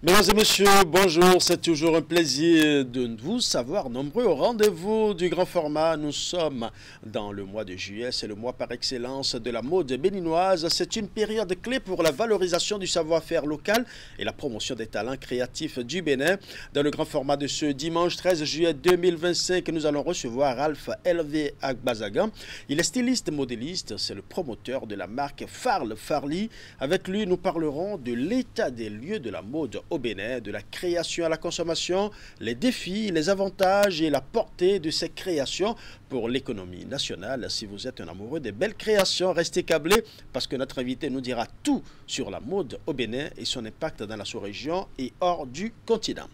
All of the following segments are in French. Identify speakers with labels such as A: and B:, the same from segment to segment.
A: Mesdames et messieurs, bonjour, c'est toujours un plaisir de vous savoir nombreux au rendez-vous du grand format. Nous sommes dans le mois de juillet, c'est le mois par excellence de la mode béninoise. C'est une période clé pour la valorisation du savoir-faire local et la promotion des talents créatifs du Bénin. Dans le grand format de ce dimanche 13 juillet 2025, nous allons recevoir Ralph Hervé Agbazagan. Il est styliste modéliste, c'est le promoteur de la marque Farl Farli. Avec lui, nous parlerons de l'état des lieux de la mode au Bénin, de la création à la consommation, les défis, les avantages et la portée de ces créations pour l'économie nationale. Si vous êtes un amoureux des belles créations, restez câblés parce que notre invité nous dira tout sur la mode au Bénin et son impact dans la sous-région et hors du continent.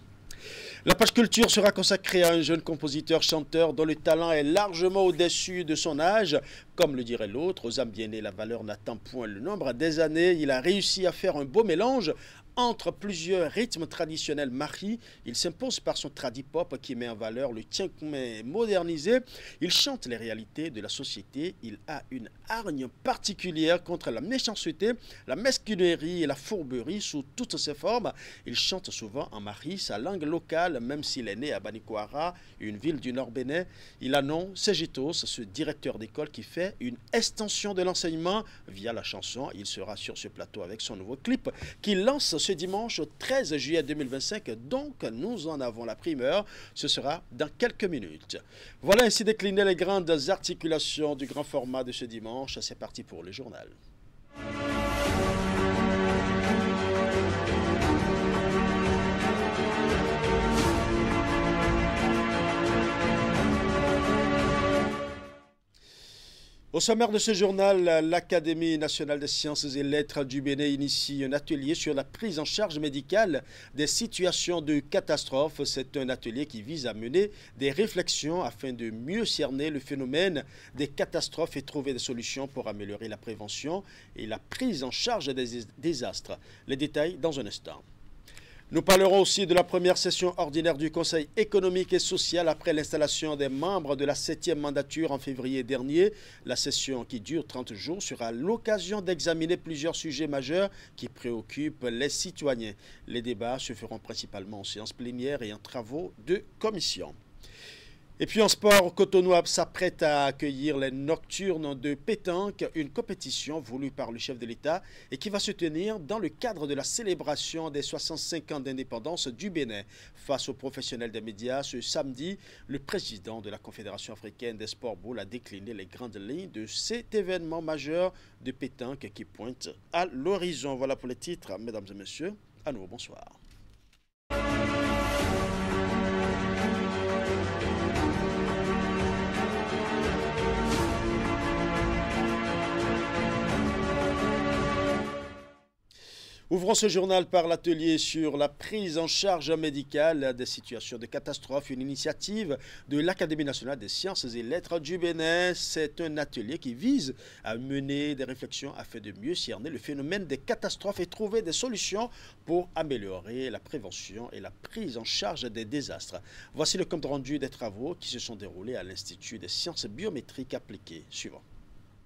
A: La page culture sera consacrée à un jeune compositeur-chanteur dont le talent est largement au-dessus de son âge. Comme le dirait l'autre, aux âmes bien nées, la valeur n'attend point le nombre des années. Il a réussi à faire un beau mélange entre plusieurs rythmes traditionnels maris. Il s'impose par son tradipop qui met en valeur le tiens-mais modernisé. Il chante les réalités de la société. Il a une hargne particulière contre la méchanceté, la mesquinerie et la fourberie sous toutes ses formes. Il chante souvent en mari, sa langue locale, même s'il est né à Banikwara, une ville du Nord Bénin. Il a nom Segitos, ce directeur d'école qui fait une extension de l'enseignement via la chanson. Il sera sur ce plateau avec son nouveau clip qu'il lance ce dimanche 13 juillet 2025. Donc, nous en avons la primeur. Ce sera dans quelques minutes. Voilà ainsi déclinées les grandes articulations du grand format de ce dimanche. C'est parti pour le journal. Au sommaire de ce journal, l'Académie nationale des sciences et lettres du Bénin initie un atelier sur la prise en charge médicale des situations de catastrophe. C'est un atelier qui vise à mener des réflexions afin de mieux cerner le phénomène des catastrophes et trouver des solutions pour améliorer la prévention et la prise en charge des désastres. Les détails dans un instant. Nous parlerons aussi de la première session ordinaire du Conseil économique et social après l'installation des membres de la 7e mandature en février dernier. La session qui dure 30 jours sera l'occasion d'examiner plusieurs sujets majeurs qui préoccupent les citoyens. Les débats se feront principalement en séance plénière et en travaux de commission. Et puis en sport, Cotonou s'apprête à accueillir les Nocturnes de pétanque, une compétition voulue par le chef de l'État et qui va se tenir dans le cadre de la célébration des 65 ans d'indépendance du Bénin. Face aux professionnels des médias, ce samedi, le président de la Confédération africaine des sports boules a décliné les grandes lignes de cet événement majeur de pétanque qui pointe à l'horizon. Voilà pour les titres, mesdames et messieurs. À nouveau, bonsoir. Ouvrons ce journal par l'atelier sur la prise en charge médicale des situations de catastrophe, une initiative de l'Académie nationale des sciences et lettres du Bénin. C'est un atelier qui vise à mener des réflexions afin de mieux cerner le phénomène des catastrophes et trouver des solutions pour améliorer la prévention et la prise en charge des désastres. Voici le compte rendu des travaux qui se sont déroulés à l'Institut des sciences biométriques appliquées. Suivant.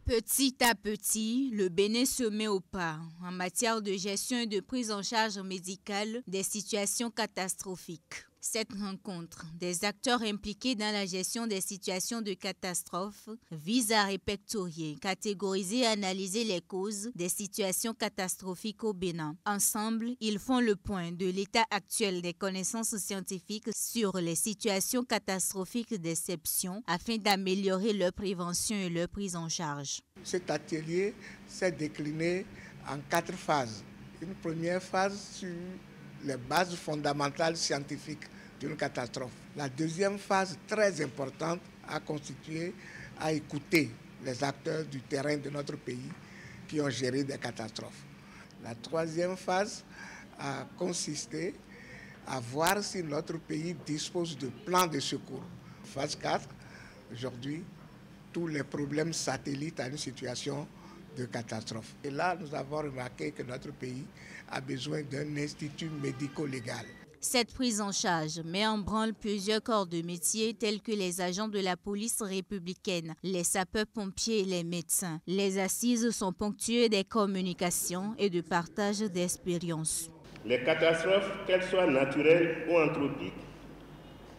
B: Petit à petit, le Bénin se met au pas en matière de gestion et de prise en charge médicale des situations catastrophiques. Cette rencontre des acteurs impliqués dans la gestion des situations de catastrophe vise à répertorier, catégoriser et analyser les causes des situations catastrophiques au Bénin. Ensemble, ils font le point de l'état actuel des connaissances scientifiques sur les situations catastrophiques d'exception afin d'améliorer leur prévention et leur prise en charge.
C: Cet atelier s'est décliné en 4 phases. Une première phase sur les bases fondamentales scientifiques d'une catastrophe. La deuxième phase, très importante, a constitué à écouter les acteurs du terrain de notre pays qui ont géré des catastrophes. La troisième phase a consisté à voir si notre pays dispose de plans de secours. Phase 4, aujourd'hui, tous les problèmes satellites à une situation de catastrophe. Et là, nous avons remarqué que notre pays a besoin d'un institut médico-légal.
B: Cette prise en charge met en branle plusieurs corps de métier tels que les agents de la police républicaine, les sapeurs-pompiers et les médecins. Les assises sont ponctuées des communications et de partage d'expériences.
D: Les catastrophes, qu'elles soient naturelles ou anthropiques,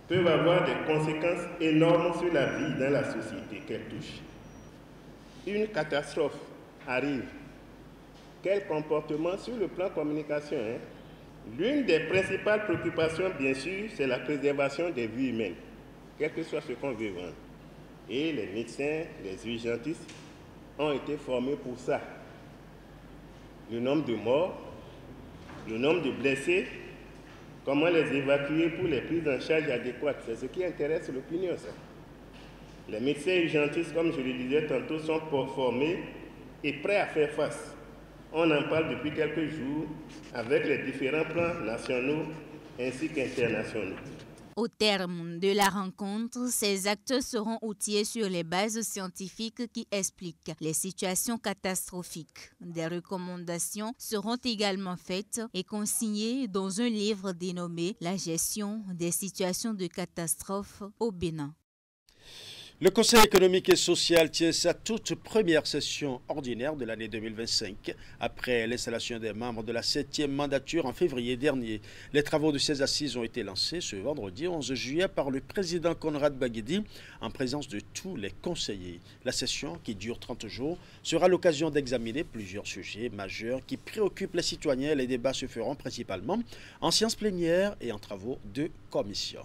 D: peuvent avoir des conséquences énormes sur la vie dans la société qu'elles touchent. Une catastrophe arrive. Quel comportement sur le plan communication, L'une des principales préoccupations, bien sûr, c'est la préservation des vies humaines, quel que soit ce qu'on veut vendre. Et les médecins, les urgentistes ont été formés pour ça. Le nombre de morts, le nombre de blessés, comment les évacuer pour les prises en charge adéquates, c'est ce qui intéresse l'opinion, ça. Les médecins urgentistes, comme je le disais tantôt, sont formés et prêts à faire face. On en parle depuis quelques jours avec les différents plans nationaux ainsi qu'internationaux.
B: Au terme de la rencontre, ces acteurs seront outillés sur les bases scientifiques qui expliquent les situations catastrophiques. Des recommandations seront également faites et consignées dans un livre dénommé « La gestion des situations de catastrophe au Bénin ».
A: Le Conseil économique et social tient sa toute première session ordinaire de l'année 2025, après l'installation des membres de la 7e mandature en février dernier. Les travaux de ces assises ont été lancés ce vendredi 11 juillet par le président Conrad Baguedi, en présence de tous les conseillers. La session, qui dure 30 jours, sera l'occasion d'examiner plusieurs sujets majeurs qui préoccupent les citoyens. Les débats se feront principalement en séance plénière et en travaux de commission.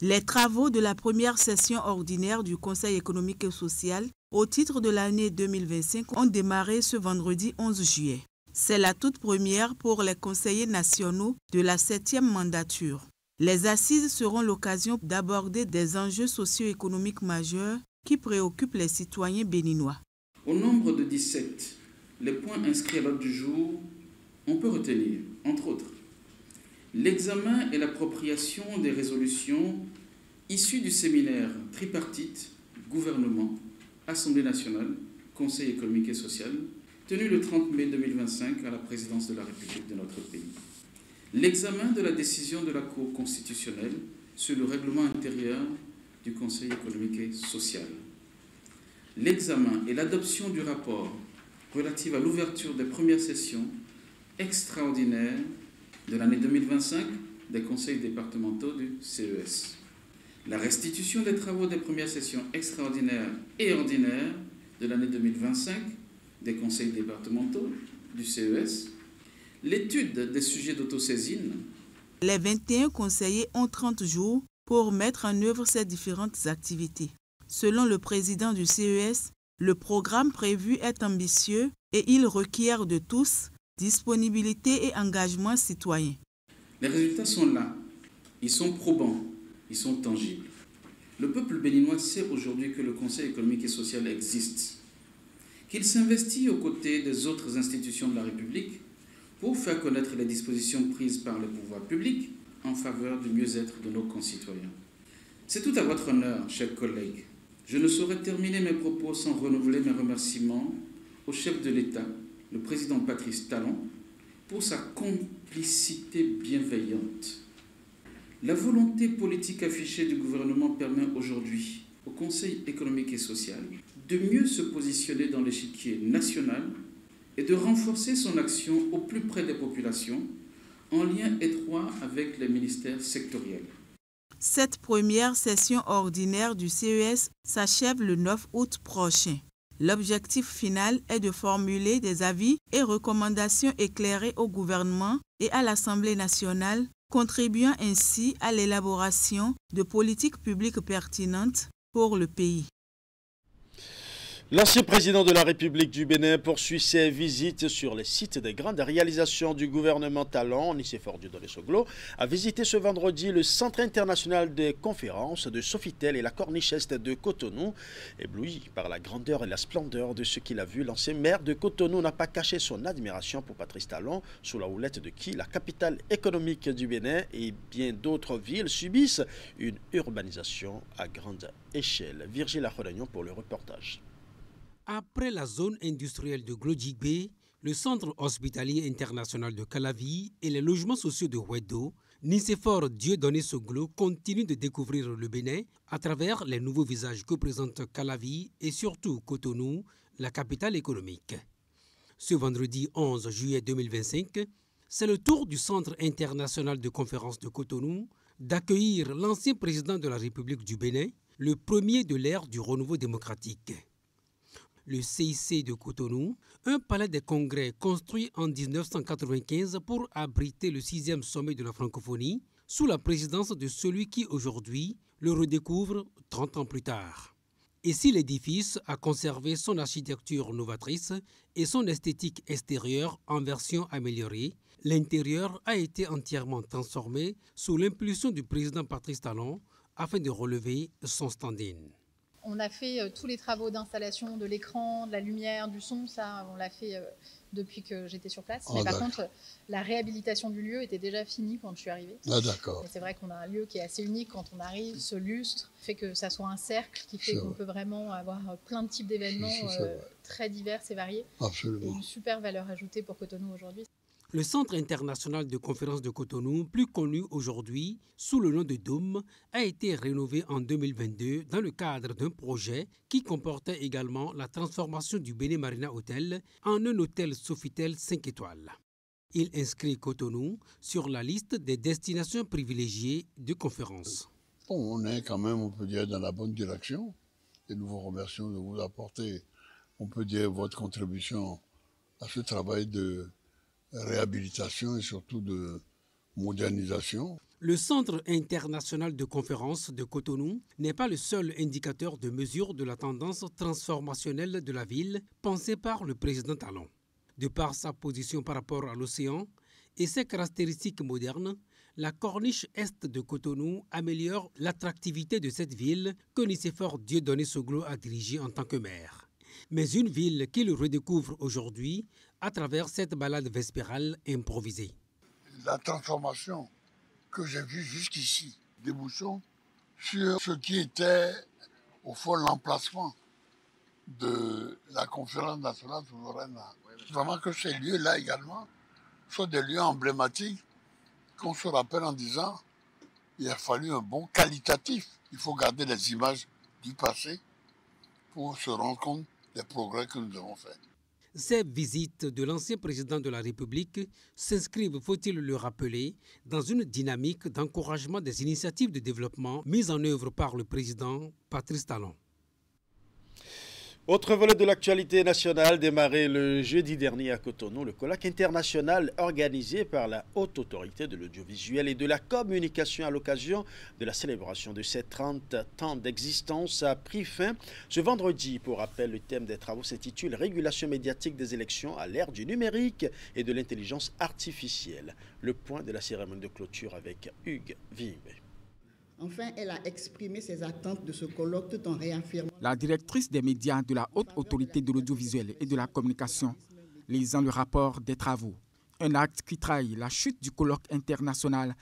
E: Les travaux de la première session ordinaire du Conseil économique et social au titre de l'année 2025 ont démarré ce vendredi 11 juillet. C'est la toute première pour les conseillers nationaux de la 7e mandature. Les assises seront l'occasion d'aborder des enjeux socio-économiques majeurs qui préoccupent les citoyens béninois.
F: Au nombre de 17, les points inscrits à l'ordre du jour, on peut retenir, entre autres, l'examen et l'appropriation des résolutions issues du séminaire tripartite, gouvernement, Assemblée nationale, Conseil économique et social, tenu le 30 mai 2025 à la présidence de la République de notre pays. L'examen de la décision de la Cour constitutionnelle sur le règlement intérieur du Conseil économique et social. L'examen et l'adoption du rapport relatif à l'ouverture des premières sessions extraordinaires de l'année 2025 des conseils départementaux du CES. La restitution des travaux des premières sessions extraordinaires et ordinaires de l'année 2025 des conseils départementaux du CES. L'étude des sujets d'autosaisine.
E: Les 21 conseillers ont 30 jours pour mettre en œuvre ces différentes activités. Selon le président du CES, le programme prévu est ambitieux et il requiert de tous disponibilité et engagement citoyen.
F: Les résultats sont là, ils sont probants, ils sont tangibles. Le peuple béninois sait aujourd'hui que le Conseil économique et social existe, qu'il s'investit aux côtés des autres institutions de la République pour faire connaître les dispositions prises par les pouvoirs publics en faveur du mieux-être de nos concitoyens. C'est tout à votre honneur, chers collègues. Je ne saurais terminer mes propos sans renouveler mes remerciements au chef de l'État, le président Patrice Talon, pour sa complicité bienveillante. La volonté politique affichée du gouvernement permet aujourd'hui au Conseil économique et social de mieux se positionner dans l'échiquier national et de renforcer son action au plus près des populations en lien étroit avec les ministères sectoriels.
E: Cette première session ordinaire du CES s'achève le 9 août prochain. L'objectif final est de formuler des avis et recommandations éclairées au gouvernement et à l'Assemblée nationale, contribuant ainsi à l'élaboration de politiques publiques pertinentes pour le pays.
A: L'ancien président de la République du Bénin poursuit ses visites sur les sites des grandes réalisations du gouvernement Talon. Nicéphore Dieudonné Soglo a visité ce vendredi le Centre international des conférences de Sofitel et la Corniche Est de Cotonou. Ébloui par la grandeur et la splendeur de ce qu'il a vu, l'ancien maire de Cotonou n'a pas caché son admiration pour Patrice Talon, sous la houlette de qui la capitale économique du Bénin et bien d'autres villes subissent une urbanisation à grande échelle. Virgile Achodagnon pour le reportage.
G: Après la zone industrielle de Glodjigbe, le centre hospitalier international de Calavi et les logements sociaux de Ouedo, Nicéphore Dieudonné Soglo continue de découvrir le Bénin à travers les nouveaux visages que présente Calavi et surtout Cotonou, la capitale économique. Ce vendredi 11 juillet 2025, c'est le tour du Centre international de conférence de Cotonou d'accueillir l'ancien président de la République du Bénin, le premier de l'ère du renouveau démocratique. Le CIC de Cotonou, un palais des congrès construit en 1995 pour abriter le 6e sommet de la francophonie, sous la présidence de celui qui aujourd'hui le redécouvre 30 ans plus tard. Et si l'édifice a conservé son architecture novatrice et son esthétique extérieure en version améliorée, l'intérieur a été entièrement transformé sous l'impulsion du président Patrice Talon afin de relever son stand-in.
H: On a fait tous les travaux d'installation de l'écran, de la lumière, du son, ça on l'a fait depuis que j'étais sur place. Mais par contre, la réhabilitation du lieu était déjà finie quand je suis arrivée.
I: Ah, d'accord.
H: C'est vrai qu'on a un lieu qui est assez unique quand on arrive, ce lustre fait que ça soit un cercle qui fait qu'on peut vraiment avoir plein de types d'événements très divers et variés.
I: Absolument.
H: Et une super valeur ajoutée pour Cotonou aujourd'hui.
G: Le Centre international de conférence de Cotonou, plus connu aujourd'hui sous le nom de Dôme, a été rénové en 2022 dans le cadre d'un projet qui comportait également la transformation du Bénin Marina Hotel en un hôtel Sofitel 5 étoiles. Il inscrit Cotonou sur la liste des destinations privilégiées de conférences.
I: Bon, on est quand même, on peut dire, dans la bonne direction. Et nous vous remercions de vous apporter, on peut dire, votre contribution à ce travail de réhabilitation et surtout de modernisation.
G: Le Centre international de conférence de Cotonou n'est pas le seul indicateur de mesure de la tendance transformationnelle de la ville pensée par le président Talon. De par sa position par rapport à l'océan et ses caractéristiques modernes, la corniche est de Cotonou améliore l'attractivité de cette ville que Nicéphore Dieudonné Soglo a dirigée en tant que maire. Mais une ville qui le redécouvre aujourd'hui à travers cette balade vespérale improvisée.
I: La transformation que j'ai vue jusqu'ici, débouchant sur ce qui était au fond l'emplacement de la conférence nationale souveraine. Vraiment que ces lieux-là également sont des lieux emblématiques qu'on se rappelle en disant il a fallu un bon qualitatif. Il faut garder les images du passé pour se rendre compte des progrès que nous avons faits.
G: Ces visites de l'ancien président de la République s'inscrivent, faut-il le rappeler, dans une dynamique d'encouragement des initiatives de développement mises en œuvre par le président Patrice Talon.
A: Autre volet de l'actualité nationale démarré le jeudi dernier à Cotonou, le colloque international organisé par la Haute Autorité de l'Audiovisuel et de la Communication à l'occasion de la célébration de ses 30 ans d'existence a pris fin ce vendredi. Pour rappel, le thème des travaux s'intitule « Régulation médiatique des élections à l'ère du numérique et de l'intelligence artificielle ». Le point de la cérémonie de clôture avec Hugues Vive.
J: Enfin, elle a exprimé ses attentes de ce colloque tout en réaffirmant...
K: La directrice des médias de la Haute Autorité de l'Audiovisuel et de la Communication, lisant le rapport des travaux. Un acte qui trahit la chute du colloque international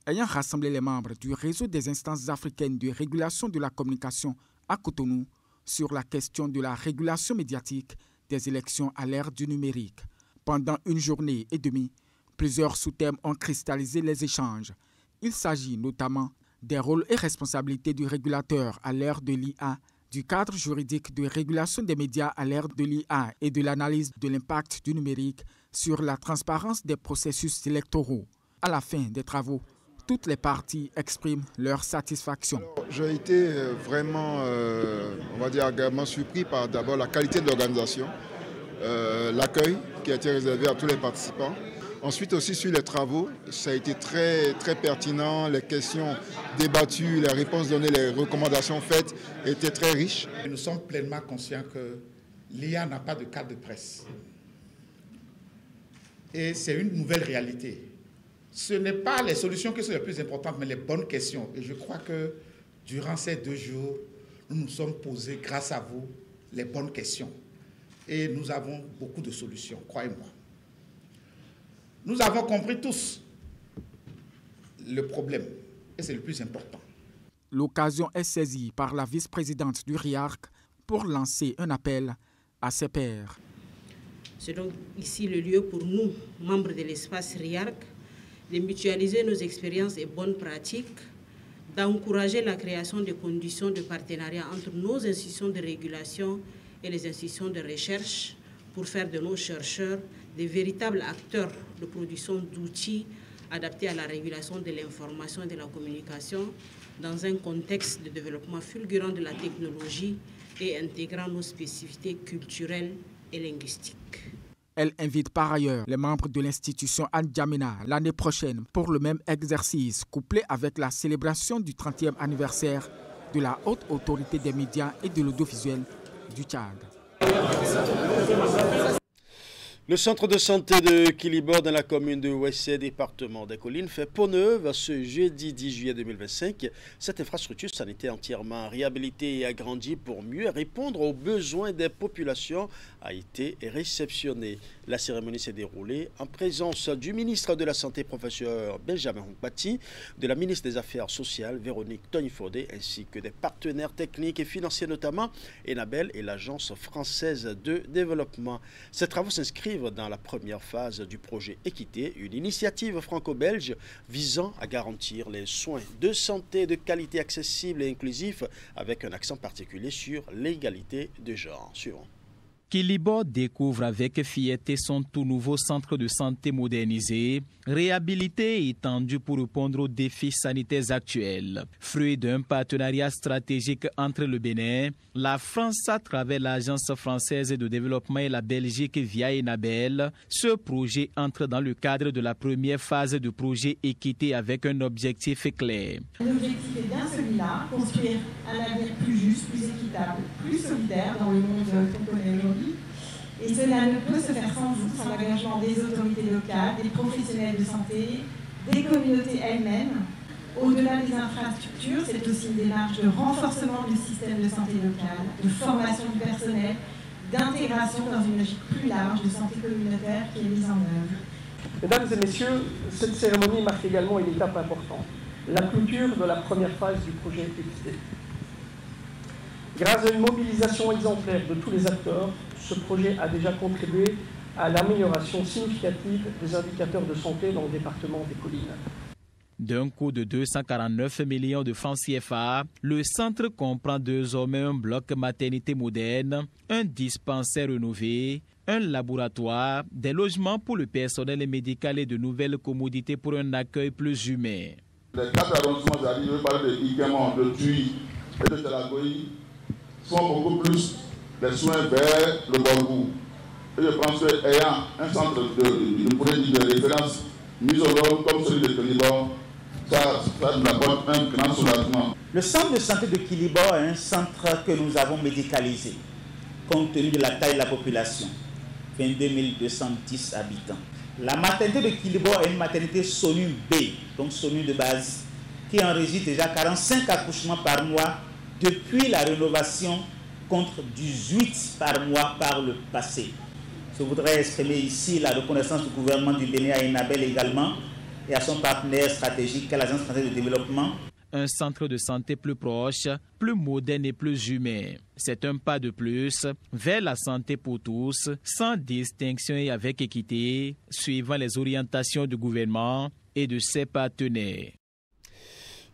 K: ayant rassemblé les membres du réseau des instances africaines de régulation de la communication à Cotonou sur la question de la régulation médiatique des élections à l'ère du numérique. Pendant une journée et demie, plusieurs sous-thèmes ont cristallisé les échanges. Il s'agit notamment des rôles et responsabilités du régulateur à l'ère de l'IA, du cadre juridique de régulation des médias à l'ère de l'IA et de l'analyse de l'impact du numérique sur la transparence des processus électoraux. À la fin des travaux, toutes les parties expriment leur satisfaction.
L: J'ai été vraiment, on va dire, agréablement surpris par d'abord la qualité de l'organisation, l'accueil qui a été réservé à tous les participants. Ensuite aussi sur les travaux, ça a été très, très pertinent, les questions débattues, les réponses données, les recommandations faites étaient très riches.
M: Nous sommes pleinement conscients que l'IA n'a pas de cadre de presse. Et c'est une nouvelle réalité. Ce n'est pas les solutions qui sont les plus importantes, mais les bonnes questions. Et je crois que durant ces 2 jours, nous nous sommes posés, grâce à vous, les bonnes questions. Et nous avons beaucoup de solutions, croyez-moi. Nous avons compris tous le problème, et c'est le plus important.
K: L'occasion est saisie par la vice-présidente du RIARC pour lancer un appel à ses pairs.
N: C'est donc ici le lieu pour nous, membres de l'espace RIARC, de mutualiser nos expériences et bonnes pratiques, d'encourager la création de conditions de partenariat entre nos institutions de régulation et les institutions de recherche pour faire de nos chercheurs des véritables acteurs de production d'outils adaptés à la régulation de l'information et de la communication dans un contexte de développement fulgurant de la technologie et intégrant nos spécificités culturelles et linguistiques.
K: Elle invite par ailleurs les membres de l'institution N'Djamena l'année prochaine pour le même exercice, couplé avec la célébration du 30e anniversaire de la Haute Autorité des médias et de l'audiovisuel du Tchad.
A: Le centre de santé de Kilibor dans la commune de Ouessé, département des Collines, fait peau neuve ce jeudi 10 juillet 2025. Cette infrastructure sanitaire entièrement réhabilitée et agrandie pour mieux répondre aux besoins des populations a été réceptionnée. La cérémonie s'est déroulée en présence du ministre de la Santé, professeur Benjamin Honkpati, de la ministre des Affaires sociales, Véronique Tonifodé, ainsi que des partenaires techniques et financiers, notamment Enabel et l'Agence française de développement. Ces travaux s'inscrivent dans la première phase du projet Équité, une initiative franco-belge visant à garantir les soins de santé de qualité accessibles et inclusifs avec un accent particulier sur l'égalité de genre. Suivant.
O: Kilibor découvre avec fierté son tout nouveau centre de santé modernisé, réhabilité et étendu pour répondre aux défis sanitaires actuels. Fruit d'un partenariat stratégique entre le Bénin, la France à travers l'Agence française de développement et la Belgique via Enabel, ce projet entre dans le cadre de la première phase du projet Équité avec un objectif clair.
P: L'objectif est bien celui-là, construire un avenir plus juste, plus équitable, plus solidaire dans le monde qu'on connaît aujourd'hui. Et cela ne peut se faire sans vous, sans l'engagement des autorités locales, des professionnels de santé, des communautés elles-mêmes. Au-delà des infrastructures, c'est aussi une démarche de renforcement du système de santé local, de formation du personnel, d'intégration dans une logique plus large de santé communautaire qui est mise en œuvre.
Q: Mesdames et messieurs, cette cérémonie marque également une étape importante, la clôture de la première phase du projet Équité. Grâce à une mobilisation exemplaire de tous les acteurs, ce projet a déjà contribué à l'amélioration significative des indicateurs de santé dans le département des Collines.
O: D'un coût de 249 millions de francs CFA, le centre comprend désormais un bloc maternité moderne, un dispensaire rénové, un laboratoire, des logements pour le personnel médical et de nouvelles commodités pour un accueil plus humain.
R: Les 4 arrondissements arrivés par de Iguémon, de Tuy et de Telagoï sont beaucoup plus des soins vers le Borgou. Et je pense qu'ayant un centre de référence mis au nom comme celui de Kilibor, ça nous apporte un grand soulagement.
S: Le centre de santé de Kilibor est un centre que nous avons médicalisé, compte tenu de la taille de la population, 22 210 habitants. La maternité de Kilibor est une maternité SONU B, donc SONU de base, qui enregistre déjà 45 accouchements par mois depuis la rénovation, contre 18 par mois par le passé. Je voudrais exprimer ici la reconnaissance du gouvernement du Bénin à Enabel également et à son partenaire stratégique, l'Agence française de développement.
O: Un centre de santé plus proche, plus moderne et plus humain. C'est un pas de plus vers la santé pour tous, sans distinction et avec équité, suivant les orientations du gouvernement et de ses partenaires.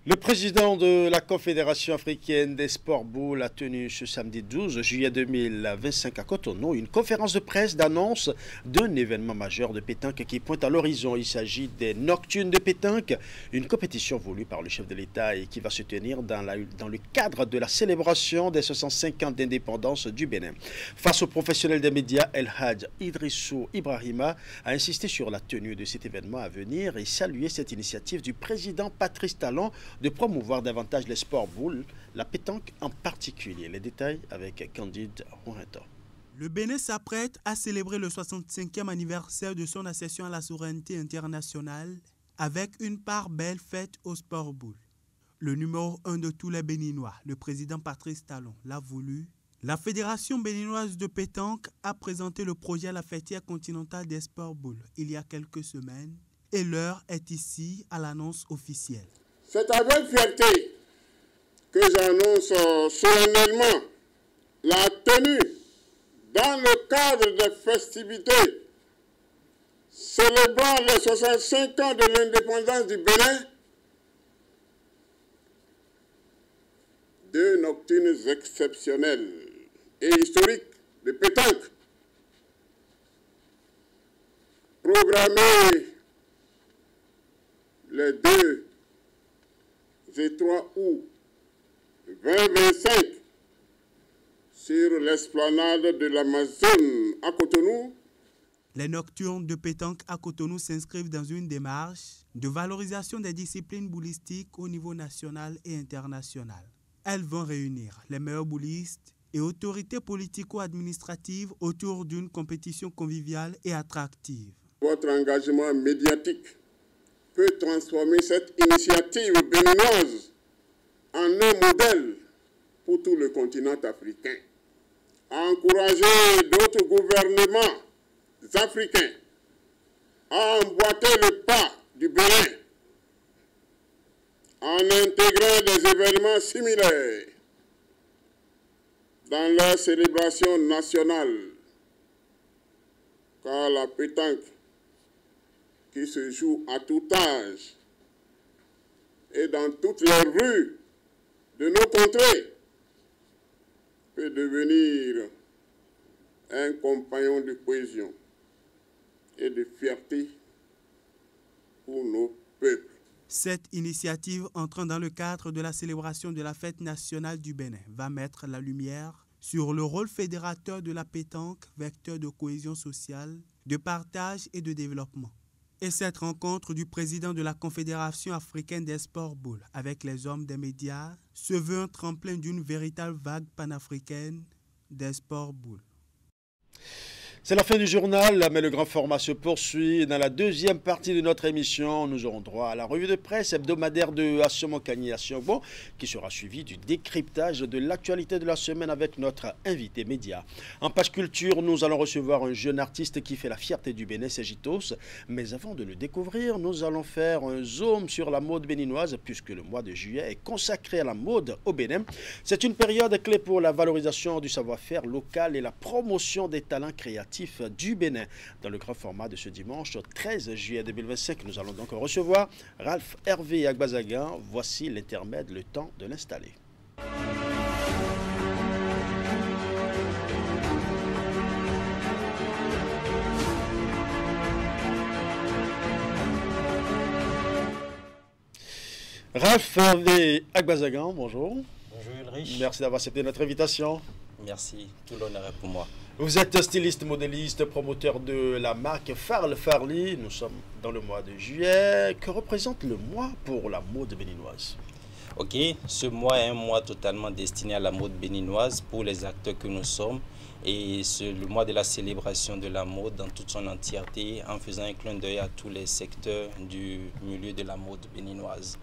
A: Le président de la Confédération africaine des sports boules a tenu ce samedi 12 juillet 2025 à Cotonou une conférence de presse d'annonce d'un événement majeur de pétanque qui pointe à l'horizon. Il s'agit des Nocturnes de pétanque, une compétition voulue par le chef de l'État et qui va se tenir dans le cadre de la célébration des 65 ans d'indépendance du Bénin. Face aux professionnels des médias, El Hadj Idrissou Ibrahima a insisté sur la tenue de cet événement à venir et salué cette initiative du président Patrice Talon de promouvoir davantage les sports boules, la pétanque en particulier. Les détails avec Candide Rouheta.
T: Le Bénin s'apprête à célébrer le 65e anniversaire de son accession à la souveraineté internationale avec une part belle faite au sport boule. Le numéro 1 de tous les Béninois, le président Patrice Talon, l'a voulu. La Fédération béninoise de pétanque a présenté le projet à la fêtière continentale des sports boules il y a quelques semaines et l'heure est ici à l'annonce officielle.
U: C'est avec fierté que j'annonce solennellement la tenue dans le cadre des festivités célébrant les 65 ans de l'indépendance du Bénin deux nocturnes exceptionnelles et historiques de pétanque programmé les 2 et 3 août 2025 sur l'esplanade de l'Amazone à Cotonou.
T: Les nocturnes de pétanque à Cotonou s'inscrivent dans une démarche de valorisation des disciplines boulistiques au niveau national et international. Elles vont réunir les meilleurs boulistes et autorités politico-administratives autour d'une compétition conviviale et attractive.
U: Votre engagement médiatique peut transformer cette initiative béninoise en un modèle pour tout le continent africain. Encourager d'autres gouvernements africains à emboîter le pas du Bénin en intégrant des événements similaires dans leur célébration nationale, car la pétanque qui se joue à tout âge et dans toutes les rues de nos contrées peut devenir un compagnon de cohésion et de fierté pour nos peuples.
T: Cette initiative entrant dans le cadre de la célébration de la fête nationale du Bénin va mettre la lumière sur le rôle fédérateur de la pétanque, vecteur de cohésion sociale, de partage et de développement. Et cette rencontre du président de la Confédération africaine des sports boules avec les hommes des médias se veut un tremplin d'une véritable vague panafricaine des sports boules.
A: C'est la fin du journal, mais le grand format se poursuit. Dans la deuxième partie de notre émission, nous aurons droit à la revue de presse hebdomadaire de Assomo Kani Asiogbo, qui sera suivie du décryptage de l'actualité de la semaine avec notre invité média. En page culture, nous allons recevoir un jeune artiste qui fait la fierté du Bénin, c'est Gitos. Mais avant de le découvrir, nous allons faire un zoom sur la mode béninoise, puisque le mois de juillet est consacré à la mode au Bénin. C'est une période clé pour la valorisation du savoir-faire local et la promotion des talents créatifs du Bénin. Dans le grand format de ce dimanche 13 juillet 2025, nous allons donc recevoir Ralph Hervé Agbazagan. Voici l'intermède, le temps de l'installer. Ralph Hervé Agbazagan, bonjour.
C: Bonjour Ulrich.
A: Merci d'avoir accepté notre invitation.
C: Merci, tout l'honneur est pour moi.
A: Vous êtes styliste, modéliste, promoteur de la marque Farl Farli. Nous sommes dans le mois de juillet. Que représente le mois pour la mode béninoise?
C: Ok, ce mois est un mois totalement destiné à la mode béninoise pour les acteurs que nous sommes. Et c'est le mois de la célébration de la mode dans toute son entièreté, en faisant un clin d'œil à tous les secteurs du milieu de la mode béninoise.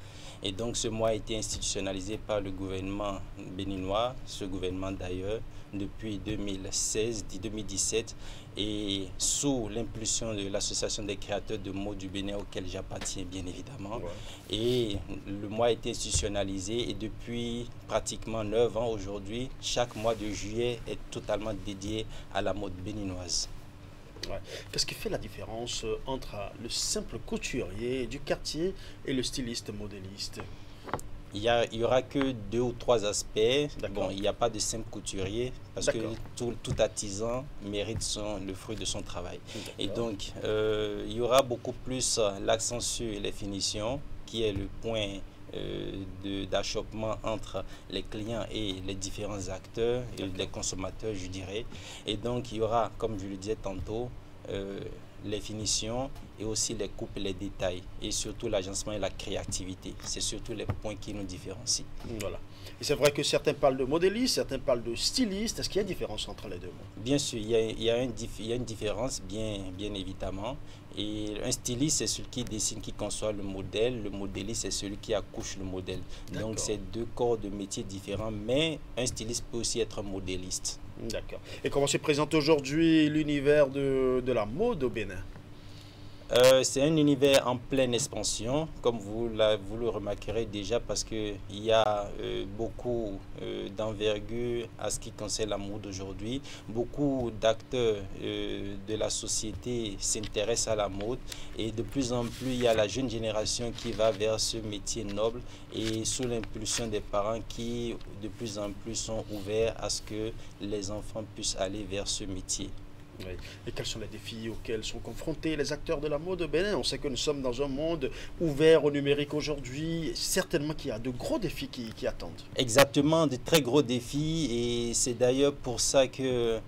C: Et donc ce mois a été institutionnalisé par le gouvernement béninois, ce gouvernement d'ailleurs, depuis 2016-2017 et sous l'impulsion de l'association des créateurs de mode du Bénin auquel j'appartiens bien évidemment. Ouais. Et le mois a été institutionnalisé et depuis pratiquement 9 ans aujourd'hui, chaque mois de juillet est totalement dédié à la mode béninoise.
A: Ouais. Qu'est-ce qui fait la différence entre le simple couturier du quartier et le styliste modéliste?
C: Il y aura que 2 ou 3 aspects. Bon, il n'y a pas de simple couturier parce que tout artisan mérite le fruit de son travail. Et donc, il y aura beaucoup plus l'accent sur les finitions, qui est le point d'achoppement entre les clients et les différents acteurs et les consommateurs, je dirais. Et donc, il y aura, comme je le disais tantôt, les finitions et aussi les coupes et les détails et surtout l'agencement et la créativité. C'est surtout les points qui nous différencient.
A: Voilà. Et c'est vrai que certains parlent de modéliste, certains parlent de styliste. Est-ce qu'il y a une différence entre les deux mots?
C: Bien sûr, il y a une différence, bien évidemment. Et un styliste, c'est celui qui dessine, qui conçoit le modèle. Le modéliste, c'est celui qui accouche le modèle. Donc, c'est 2 corps de métiers différents, mais un styliste peut aussi être un modéliste.
A: D'accord. Et comment se présente aujourd'hui l'univers de la mode au Bénin?
C: C'est un univers en pleine expansion, comme vous le remarquerez déjà, parce qu'il y a beaucoup d'envergure à ce qui concerne la mode aujourd'hui. Beaucoup d'acteurs de la société s'intéressent à la mode et de plus en plus, il y a la jeune génération qui va vers ce métier noble et sous l'impulsion des parents qui de plus en plus sont ouverts à ce que les enfants puissent aller vers ce métier.
A: Oui. Et quels sont les défis auxquels sont confrontés les acteurs de la mode au Bénin? On sait que nous sommes dans un monde ouvert au numérique aujourd'hui. Certainement qu'il y a de gros défis qui attendent.
C: Exactement, de très gros défis. Et c'est d'ailleurs pour ça que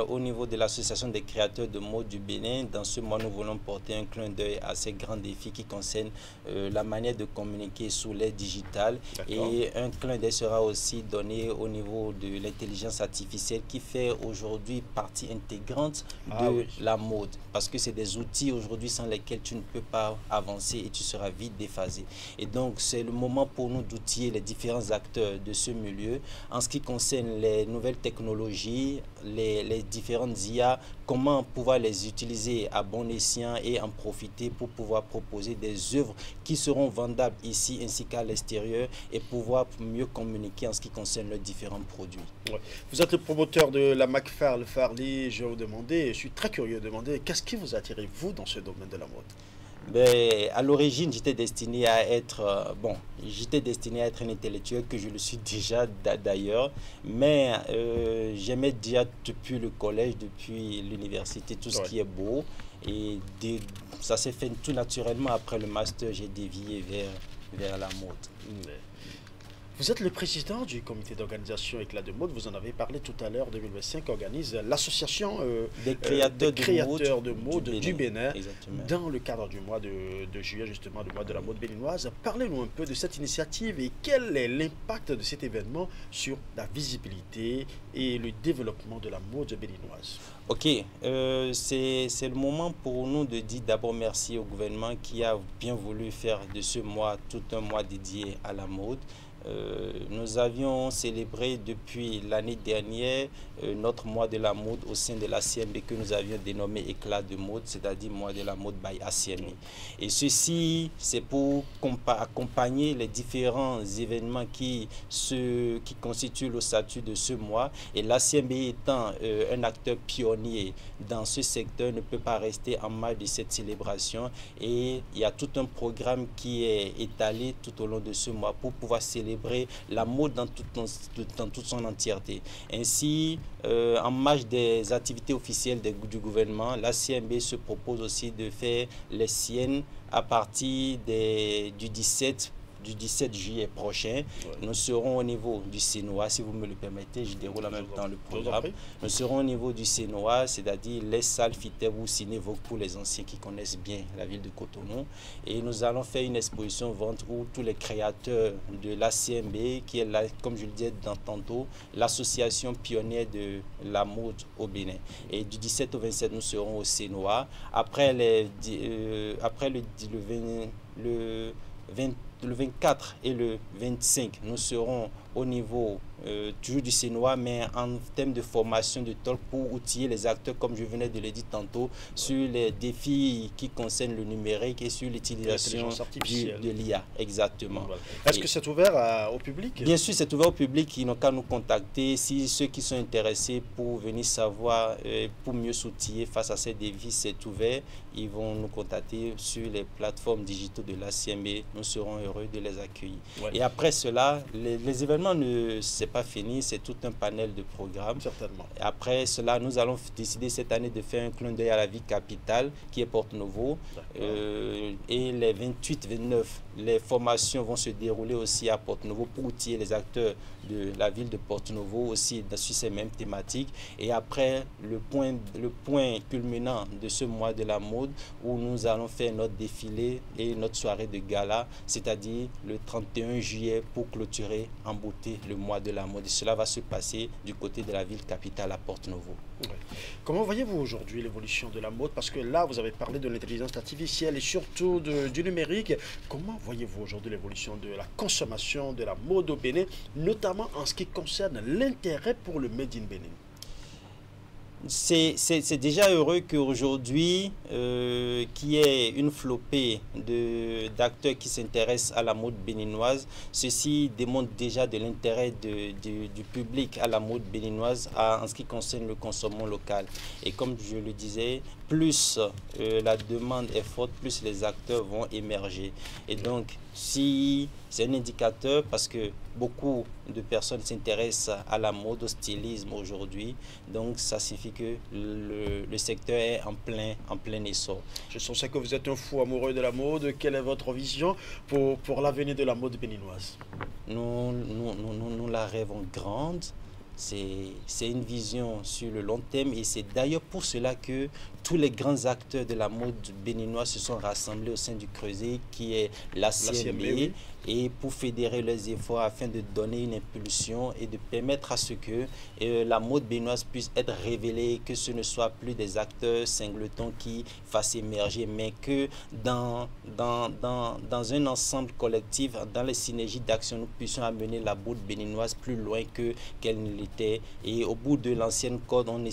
C: au niveau de l'association des créateurs de mode du Bénin, dans ce mois, nous voulons porter un clin d'œil à ces grands défis qui concernent la manière de communiquer sous l'ère digitale. Et un clin d'œil sera aussi donné au niveau de l'intelligence artificielle qui fait aujourd'hui partie intégrante de la mode, parce que c'est des outils aujourd'hui sans lesquels tu ne peux pas avancer et tu seras vite déphasé. Et donc c'est le moment pour nous d'outiller les différents acteurs de ce milieu en ce qui concerne les nouvelles technologies, les différentes IA, comment pouvoir les utiliser à bon escient et en profiter pour pouvoir proposer des œuvres qui seront vendables ici ainsi qu'à l'extérieur et pouvoir mieux communiquer en ce qui concerne leurs différents produits.
A: Ouais. Vous êtes le promoteur de la McFarlane Farley. Je vais vous demander, je suis très curieux de demander, qu'est-ce qui vous attire, vous, dans ce domaine de la mode?
C: Ben, à l'origine, j'étais destiné à être un intellectuel, que je le suis déjà d'ailleurs, mais j'aimais déjà depuis le collège, depuis l'université, tout ce qui est beau, et ça s'est fait tout naturellement. Après le master, j'ai dévié vers la mode.
A: Vous êtes le président du comité d'organisation Éclat de mode. Vous en avez parlé tout à l'heure. 2025 organise l'association
C: des créateurs
A: de mode du Bénin dans le cadre du mois de juillet, justement, du mois de la mode béninoise. Parlez-nous un peu de cette initiative et quel est l'impact de cet événement sur la visibilité et le développement de la mode béninoise.
C: Ok, c'est le moment pour nous de dire d'abord merci au gouvernement qui a bien voulu faire de ce mois tout un mois dédié à la mode. Nous avions célébré depuis l'année dernière notre mois de la mode au sein de l'ACMB que nous avions dénommé Éclat de mode, c'est-à-dire mois de la mode by ACMB. Et ceci, c'est pour accompagner les différents événements qui constituent le statut de ce mois. Et l'ACMB étant un acteur pionnier dans ce secteur ne peut pas rester en marge de cette célébration. Et il y a tout un programme qui est étalé tout au long de ce mois pour pouvoir célébrer la mode dans toute son entièreté. Ainsi, en marge des activités officielles du gouvernement, la CMB se propose aussi de faire les siennes à partir du 17 juillet prochain. Nous serons au niveau du Sénois, si vous me le permettez, je déroule en même temps le programme. Nous serons au niveau du Sénois, c'est-à-dire les salles Fiteb ou Cinévoque pour les anciens qui connaissent bien la ville de Cotonou. Et nous allons faire une exposition vente où tous les créateurs de l'ACMB, qui est là, comme je le disais tantôt, l'association pionnière de la mode au Bénin. Et du 17 au 27, nous serons au Sénois. Après le 24 et le 25, nous serons au niveau toujours du Sénois, mais en termes de formation de talk pour outiller les acteurs, comme je venais de le dire tantôt, sur les défis qui concernent le numérique et sur l'utilisation de l'IA. Exactement.
A: Voilà. Est-ce que c'est ouvert au public?
C: Bien sûr, c'est ouvert au public. Ils n'ont qu'à nous contacter. Si ceux qui sont intéressés pour venir savoir, pour mieux s'outiller face à ces défis, c'est ouvert. Ils vont nous contacter sur les plateformes digitales de l'ACMB. Nous serons heureux de les accueillir. Ouais. Et après cela, les événements, c'est pas fini, c'est tout un panel de programmes.
A: Certainement.
C: Après cela, nous allons décider cette année de faire un clin d'œil à la ville capitale, qui est Porto-Novo. Et les 28-29, les formations vont se dérouler aussi à Porto-Novo pour outiller les acteurs de la ville de Porto-Novo aussi sur ces mêmes thématiques. Et après, le point culminant de ce mois de la mode, où nous allons faire notre défilé et notre soirée de gala, c'est-à-dire le 31 juillet pour clôturer en beauté le mois de la mode. Et cela va se passer du côté de la ville capitale à Porto-Novo.
A: Ouais. Comment voyez-vous aujourd'hui l'évolution de la mode? Parce que là, vous avez parlé de l'intelligence artificielle et surtout du numérique. Comment voyez-vous aujourd'hui l'évolution de la consommation de la mode au Bénin, notamment en ce qui concerne l'intérêt pour le Made in Bénin?
C: C'est déjà heureux qu'aujourd'hui, qu'il y ait une flopée d'acteurs qui s'intéressent à la mode béninoise. Ceci démontre déjà de l'intérêt du public à la mode béninoise en ce qui concerne le consommation local. Et comme je le disais, plus la demande est forte, plus les acteurs vont émerger. Et donc, si c'est un indicateur, parce que beaucoup de personnes s'intéressent à la mode, au stylisme aujourd'hui, donc ça signifie que le secteur est en plein essor.
A: Je sais que vous êtes un fou amoureux de la mode. Quelle est votre vision pour l'avenir de la mode béninoise?
C: Nous la rêvons grande. C'est une vision sur le long terme et c'est d'ailleurs pour cela que tous les grands acteurs de la mode béninoise se sont rassemblés au sein du Creuset qui est l'ACMB, oui. Et pour fédérer leurs efforts afin de donner une impulsion et de permettre à ce que la mode béninoise puisse être révélée, que ce ne soit plus des acteurs singletons qui fassent émerger, mais que dans un ensemble collectif, dans les synergies d'action, nous puissions amener la mode béninoise plus loin qu'elle ne l'était. Et au bout de l'ancienne corde, on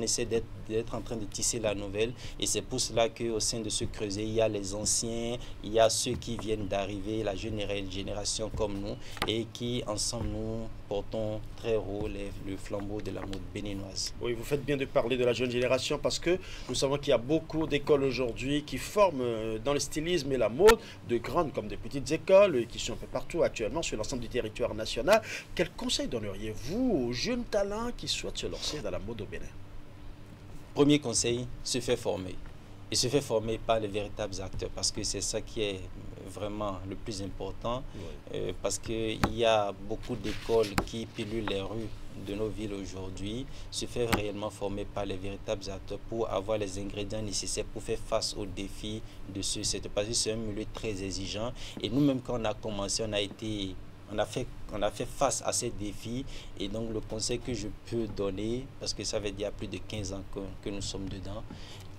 C: essaie d'être en train de tisser la nouvelle. Et c'est pour cela qu'au sein de ce Creuset, il y a les anciens, il y a ceux qui viennent d'arriver, la génération comme nous, et qui ensemble nous portons très haut le flambeau de la mode béninoise.
A: Oui, vous faites bien de parler de la jeune génération parce que nous savons qu'il y a beaucoup d'écoles aujourd'hui qui forment dans le stylisme et la mode, de grandes comme de petites écoles qui sont un peu partout actuellement sur l'ensemble du territoire national. Quel conseil donneriez-vous aux jeunes talents qui souhaitent se lancer dans la mode au Bénin?
C: Premier conseil, se faire former. Et se faire former par les véritables acteurs, parce que c'est ça qui est vraiment le plus important, oui. Parce qu'il y a beaucoup d'écoles qui pilulent les rues de nos villes aujourd'hui. Se faire réellement former par les véritables acteurs pour avoir les ingrédients nécessaires pour faire face aux défis de ce secteur, parce que c'est un milieu très exigeant. Et nous-mêmes, quand on a commencé, on a fait face à ces défis. Et donc le conseil que je peux donner, parce que ça fait il y a plus de 15 ans que nous sommes dedans,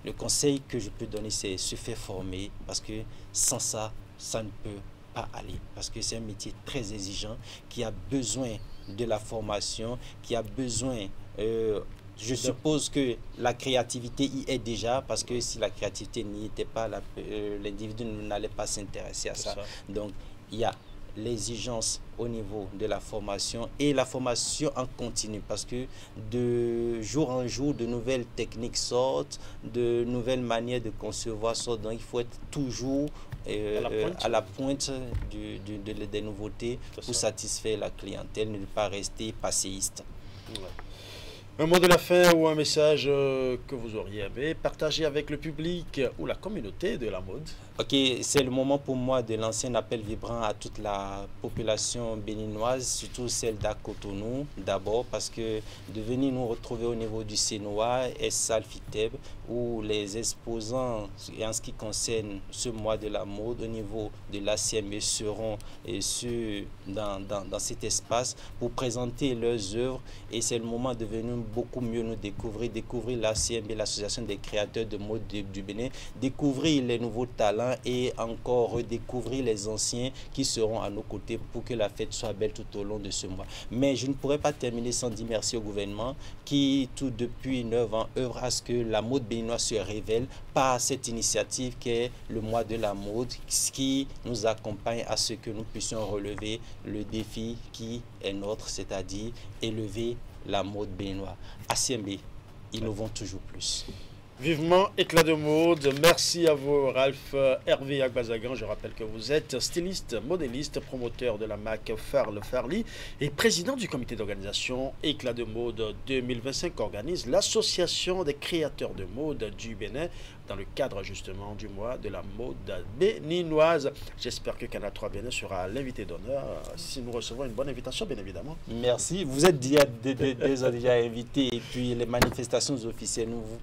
C: le conseil que je peux donner, c'est se faire former, parce que sans ça, ça ne peut pas aller. Parce que c'est un métier très exigeant, qui a besoin de la formation, qui a besoin... je suppose que la créativité y est déjà, parce que si la créativité n'y était pas, l'individu n'allait pas s'intéresser à ça. Donc, il y a l'exigence au niveau de la formation et la formation en continu, parce que de jour en jour de nouvelles techniques sortent, de nouvelles manières de concevoir sortent, donc il faut être toujours à la pointe des nouveautés pour satisfaire la clientèle, ne pas rester passéiste.
A: Ouais. Un mot de la fin ou un message que vous auriez aimé partager avec le public ou la communauté de la mode?
C: Ok, c'est le moment pour moi de lancer un appel vibrant à toute la population béninoise, surtout celle d'Akotonou d'abord, parce que de venir nous retrouver au niveau du Sénoa et Salfiteb, où les exposants, en ce qui concerne ce mois de la mode, au niveau de l'ACMB seront dans cet espace pour présenter leurs œuvres, et c'est le moment de venir beaucoup mieux nous découvrir l'ACMB, l'association des créateurs de mode du Bénin, découvrir les nouveaux talents et encore redécouvrir les anciens qui seront à nos côtés pour que la fête soit belle tout au long de ce mois. Mais je ne pourrais pas terminer sans dire merci au gouvernement qui, tout depuis 9 ans, œuvre à ce que la mode béninoise se révèle par cette initiative qui est le mois de la mode, qui nous accompagne à ce que nous puissions relever le défi qui est nôtre, c'est-à-dire élever la mode béninoise. ACMB, innovons toujours plus.
A: Vivement éclat de mode. Merci à vous, Ralph Hervé Agbazagan. Je rappelle que vous êtes styliste, modéliste, promoteur de la marque Farle Farli et président du comité d'organisation Éclat de mode 2025 qu'organise l'association des créateurs de mode du Bénin dans le cadre justement du mois de la mode béninoise. J'espère que Canal 3 Bénin sera l'invité d'honneur si nous recevons une bonne invitation, bien évidemment.
C: Merci. Vous êtes déjà invité, et puis les manifestations officielles, nous vous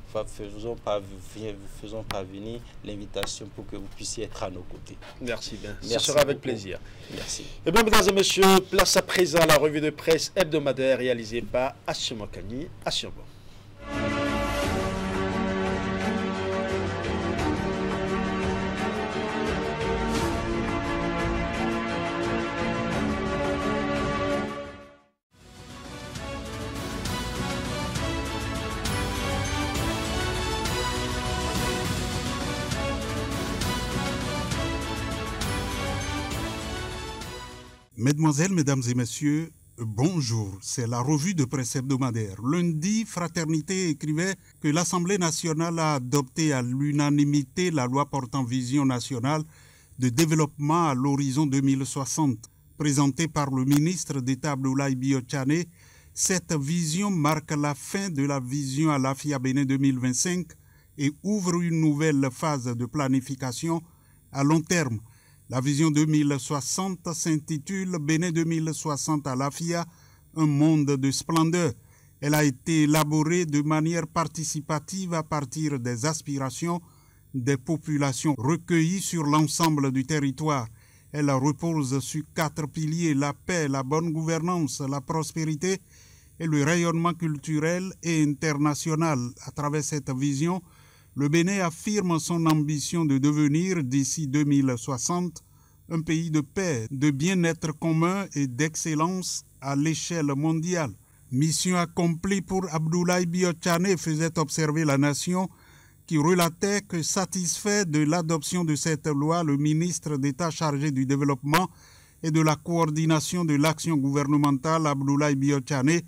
C: faisons parvenir l'invitation pour que vous puissiez être à nos côtés.
A: Merci bien.
C: Merci,
A: ce sera avec
C: beaucoup.
A: plaisir.
C: Merci.
A: Et bien, mesdames et messieurs, place à présent à la revue de presse hebdomadaire réalisée par Assimokani Assiobo.
D: Mesdemoiselles, Mesdames et Messieurs, Bonjour, c'est la revue de presse hebdomadaire. Lundi, Fraternité écrivait que l'Assemblée nationale a adopté à l'unanimité la loi portant vision nationale de développement à l'horizon 2060. Présentée par le ministre d'État Abdoulaye Biotchane, cette vision marque la fin de la vision à l'AFIA Bénin 2025 et ouvre une nouvelle phase de planification à long terme. La vision 2060 s'intitule Bénin 2060 à l'AFIA, un monde de splendeur. Elle a été élaborée de manière participative à partir des aspirations des populations recueillies sur l'ensemble du territoire. Elle repose sur 4 piliers: la paix, la bonne gouvernance, la prospérité et le rayonnement culturel et international. À travers cette vision, le Bénin affirme son ambition de devenir, d'ici 2060, un pays de paix, de bien-être commun et d'excellence à l'échelle mondiale. Mission accomplie pour Abdoulaye Biotchane, faisait observer la nation, qui relatait que, satisfait de l'adoption de cette loi, le ministre d'État chargé du développement et de la coordination de l'action gouvernementale, Abdoulaye Biotchane,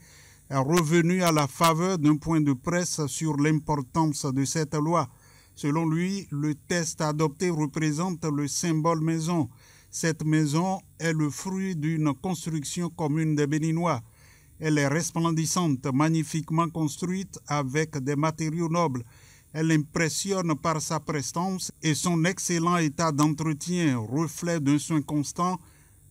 D: est revenu à la faveur d'un point de presse sur l'importance de cette loi. Selon lui, le texte adopté représente le symbole maison. Cette maison est le fruit d'une construction commune des Béninois. Elle est resplendissante, magnifiquement construite avec des matériaux nobles. Elle impressionne par sa prestance et son excellent état d'entretien, reflet d'un soin constant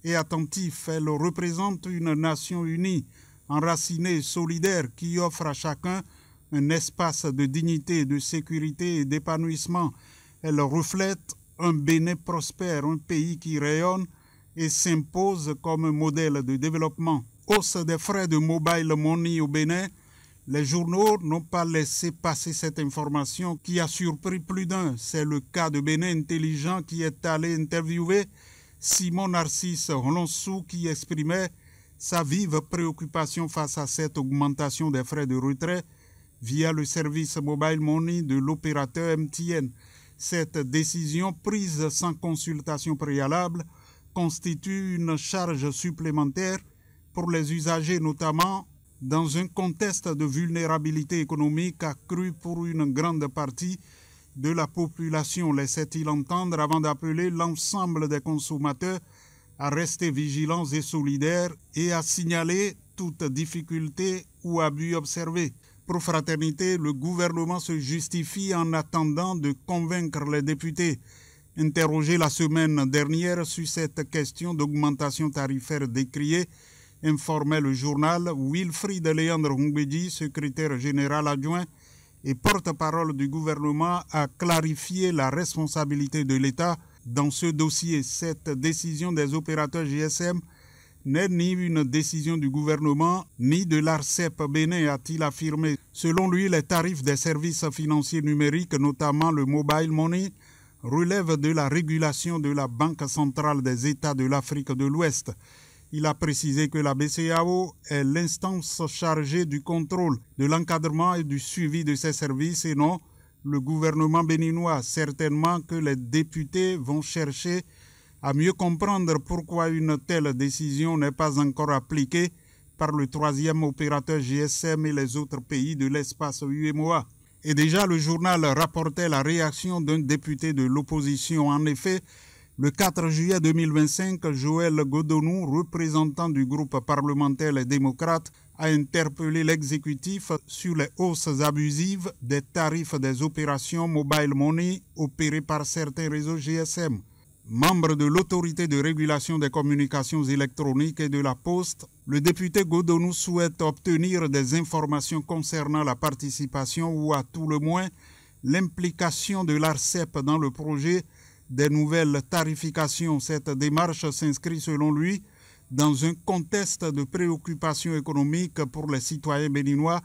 D: et attentif. Elle représente une nation unie, enracinée et solidaire qui offre à chacun un espace de dignité, de sécurité et d'épanouissement. Elle reflète un Bénin prospère, un pays qui rayonne et s'impose comme un modèle de développement. Hausse des frais de mobile money au Bénin, les journaux n'ont pas laissé passer cette information qui a surpris plus d'un. C'est le cas de Bénin Intelligent qui est allé interviewer Simon Narcisse Rolonsou qui exprimait sa vive préoccupation face à cette augmentation des frais de retrait via le service mobile money de l'opérateur MTN. Cette décision prise sans consultation préalable constitue une charge supplémentaire pour les usagers, notamment dans un contexte de vulnérabilité économique accrue pour une grande partie de la population, laissait-il entendre avant d'appeler l'ensemble des consommateurs à rester vigilants et solidaires et à signaler toute difficulté ou abus observé. Pour Fraternité, le gouvernement se justifie en attendant de convaincre les députés. Interrogé la semaine dernière sur cette question d'augmentation tarifaire décriée, informait le journal, Wilfried Léandre Hungbeji, secrétaire général adjoint et porte-parole du gouvernement, a clarifié la responsabilité de l'État dans ce dossier. Cette décision des opérateurs GSM n'est ni une décision du gouvernement ni de l'ARCEP Bénin, a-t-il affirmé. Selon lui, les tarifs des services financiers numériques, notamment le mobile money, relèvent de la régulation de la Banque centrale des États de l'Afrique de l'Ouest. Il a précisé que la BCEAO est l'instance chargée du contrôle, de l'encadrement et du suivi de ces services et non le gouvernement béninois. Certainement que les députés vont chercher à mieux comprendre pourquoi une telle décision n'est pas encore appliquée par le 3e opérateur GSM et les autres pays de l'espace UEMOA. Et déjà, le journal rapportait la réaction d'un député de l'opposition. En effet, le 4 juillet 2025, Joël Godonou, représentant du groupe parlementaire Les Démocrates, a interpellé l'exécutif sur les hausses abusives des tarifs des opérations mobile money opérées par certains réseaux GSM. Membre de l'autorité de régulation des communications électroniques et de la Poste, le député Godonou souhaite obtenir des informations concernant la participation ou à tout le moins l'implication de l'ARCEP dans le projet des nouvelles tarifications. Cette démarche s'inscrit selon lui dans un contexte de préoccupation économique pour les citoyens béninois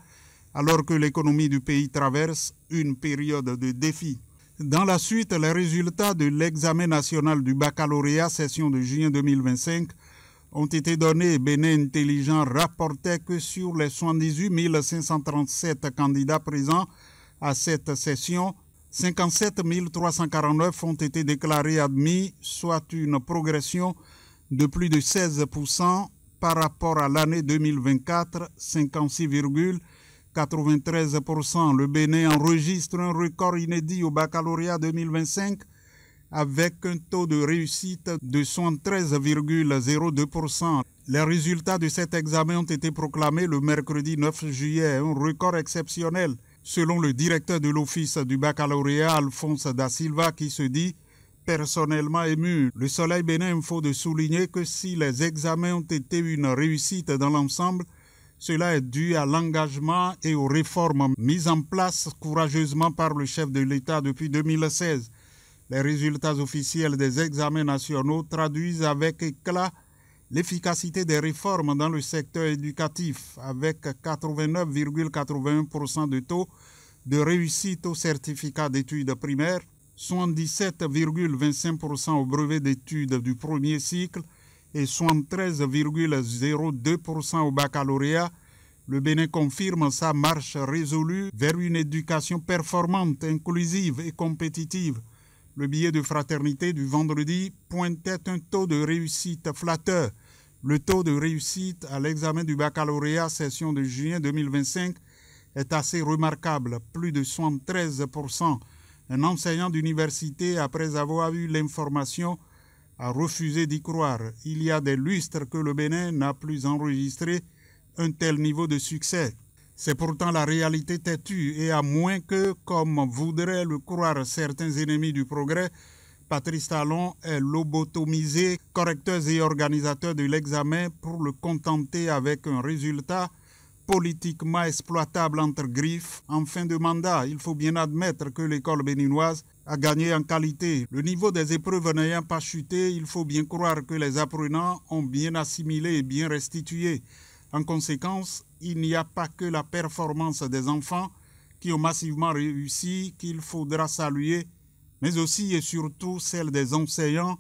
D: alors que l'économie du pays traverse une période de défi. Dans la suite, les résultats de l'examen national du baccalauréat session de juin 2025 ont été donnés. Bénin Intelligent rapportait que sur les 78 537 candidats présents à cette session, 57 349 ont été déclarés admis, soit une progression de plus de 16% par rapport à l'année 2024, 56,93%. Le Bénin enregistre un record inédit au baccalauréat 2025 avec un taux de réussite de 73,02%. Les résultats de cet examen ont été proclamés le mercredi 9 juillet, un record exceptionnel, selon le directeur de l'Office du baccalauréat, Alphonse Da Silva, qui se dit personnellement ému. Le Soleil Bénin faut de souligner que si les examens ont été une réussite dans l'ensemble, cela est dû à l'engagement et aux réformes mises en place courageusement par le chef de l'État depuis 2016. Les résultats officiels des examens nationaux traduisent avec éclat l'efficacité des réformes dans le secteur éducatif, avec 89,81% de taux de réussite au certificat d'études primaires, 77,25% au brevet d'études du premier cycle et 73,02% au baccalauréat. Le Bénin confirme sa marche résolue vers une éducation performante, inclusive et compétitive. Le billet de fraternité du vendredi pointait un taux de réussite flatteur. Le taux de réussite à l'examen du baccalauréat session de juin 2025 est assez remarquable, plus de 73%. Un enseignant d'université, après avoir eu l'information, a refusé d'y croire. Il y a des lustres que le Bénin n'a plus enregistré un tel niveau de succès. C'est pourtant la réalité têtue et à moins que, comme voudraient le croire certains ennemis du progrès, Patrice Talon est lobotomisé, correcteur et organisateur de l'examen pour le contenter avec un résultat politiquement exploitable entre griffes. En fin de mandat, il faut bien admettre que l'école béninoise a gagné en qualité. Le niveau des épreuves n'ayant pas chuté, il faut bien croire que les apprenants ont bien assimilé et bien restitué. En conséquence, il n'y a pas que la performance des enfants qui ont massivement réussi qu'il faudra saluer, mais aussi et surtout celle des enseignants,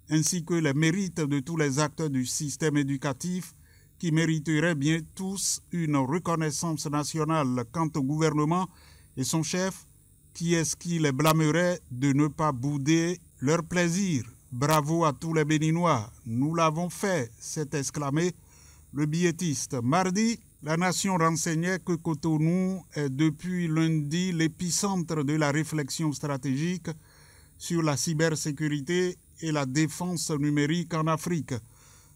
D: ainsi que les mérites de tous les acteurs du système éducatif qui mériteraient bien tous une reconnaissance nationale. Quant au gouvernement et son chef, qui est-ce qui les blâmerait de ne pas bouder leur plaisir? Bravo à tous les Béninois, nous l'avons fait, s'est exclamé le billettiste. Mardi, la nation renseignait que Cotonou est depuis lundi l'épicentre de la réflexion stratégique sur la cybersécurité et la défense numérique en Afrique.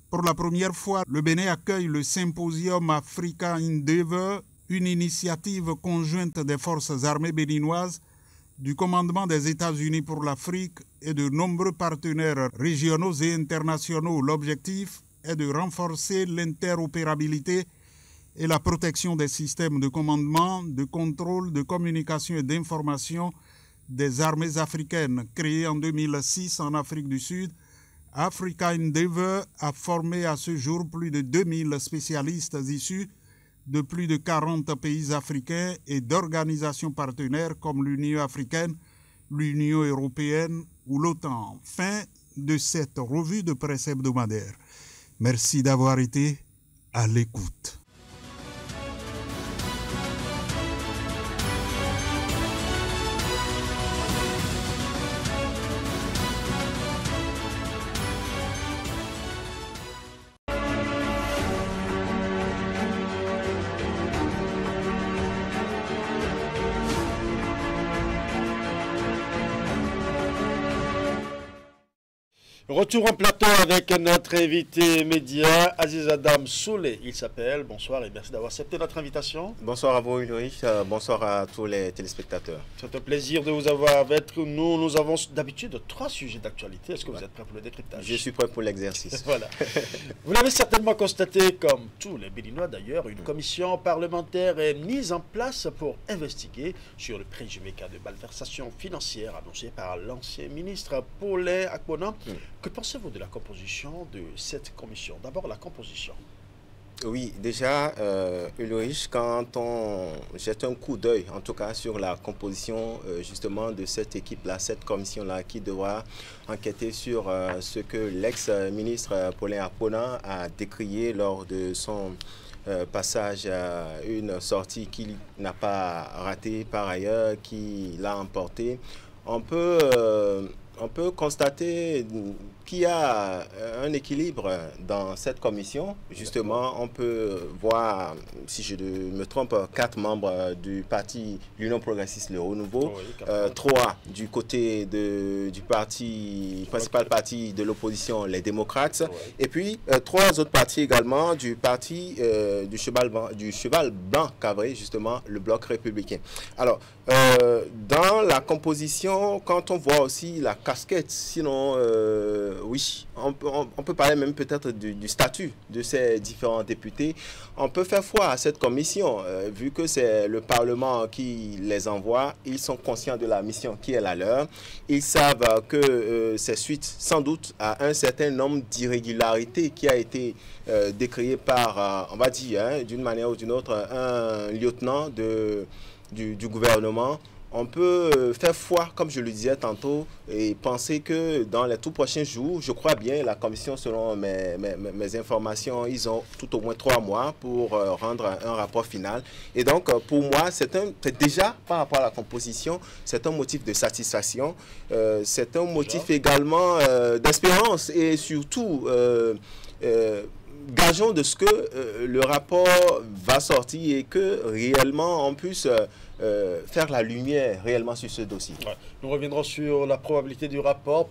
D: Pour la première fois, le Bénin accueille le symposium Africa Endeavour, une initiative conjointe des forces armées béninoises, du commandement des États-Unis pour l'Afrique et de nombreux partenaires régionaux et internationaux. L'objectif est de renforcer l'interopérabilité et la protection des systèmes de commandement, de contrôle, de communication et d'information des armées africaines. Créée en 2006 en Afrique du Sud, Africa Endeavour a formé à ce jour plus de 2000 spécialistes issus de plus de 40 pays africains et d'organisations partenaires comme l'Union africaine, l'Union européenne ou l'OTAN. Fin de cette revue de presse hebdomadaire. Merci d'avoir été à l'écoute.
A: Retour en plateau avec notre invité média, Aziz Adam Soulé. Il s'appelle. Bonsoir et merci d'avoir accepté notre invitation.
B: Bonsoir à vous, Ulrich. Bonsoir à tous les téléspectateurs.
A: C'est un plaisir de vous avoir avec nous. Nous avons d'habitude 3 sujets d'actualité. Est-ce que vous êtes prêt pour le décryptage?
B: Je suis prêt pour l'exercice.
A: Voilà. Vous l'avez certainement constaté, comme tous les Béninois d'ailleurs, une commission parlementaire est mise en place pour investiguer sur le présumé cas de malversation financière annoncé par l'ancien ministre Paulin Akpona. Que pensez-vous de la composition de cette commission? D'abord, la composition.
B: Oui, déjà, Ulrich, quand on jette un coup d'œil, en tout cas, sur la composition justement de cette équipe-là, cette commission-là, qui devra enquêter sur ce que l'ex-ministre Paulin Akpona a décrié lors de son passage à une sortie qu'il n'a pas ratée par ailleurs, qui l'a emporté, on peut on peut constater qu'il y a un équilibre dans cette commission. Justement, on peut voir, si je ne me trompe, 4 membres du parti l'Union progressiste Le Renouveau, 3 du côté du principal parti de l'opposition, les démocrates, et puis 3 autres partis également du parti du cheval blanc cabré, justement, le bloc républicain. Alors, dans la composition, quand on voit aussi la casquette, sinon, oui, on peut parler même peut-être du statut de ces différents députés. On peut faire foi à cette commission, vu que c'est le Parlement qui les envoie. Ils sont conscients de la mission qui est la leur. Ils savent que c'est suite, sans doute, à un certain nombre d'irrégularités qui a été décrié par, on va dire, d'une manière ou d'une autre, un lieutenant du gouvernement. On peut faire foi, comme je le disais tantôt, et penser que dans les tout prochains jours, je crois bien, la commission, selon mes informations, ils ont tout au moins 3 mois pour rendre un rapport final. Et donc, pour moi, c'est déjà, par rapport à la composition, c'est un motif de satisfaction. C'est un motif également d'espérance et surtout... gageons de ce que le rapport va sortir et que réellement on puisse faire la lumière réellement sur ce dossier.
A: Ouais. Nous reviendrons sur la probabilité du rapport.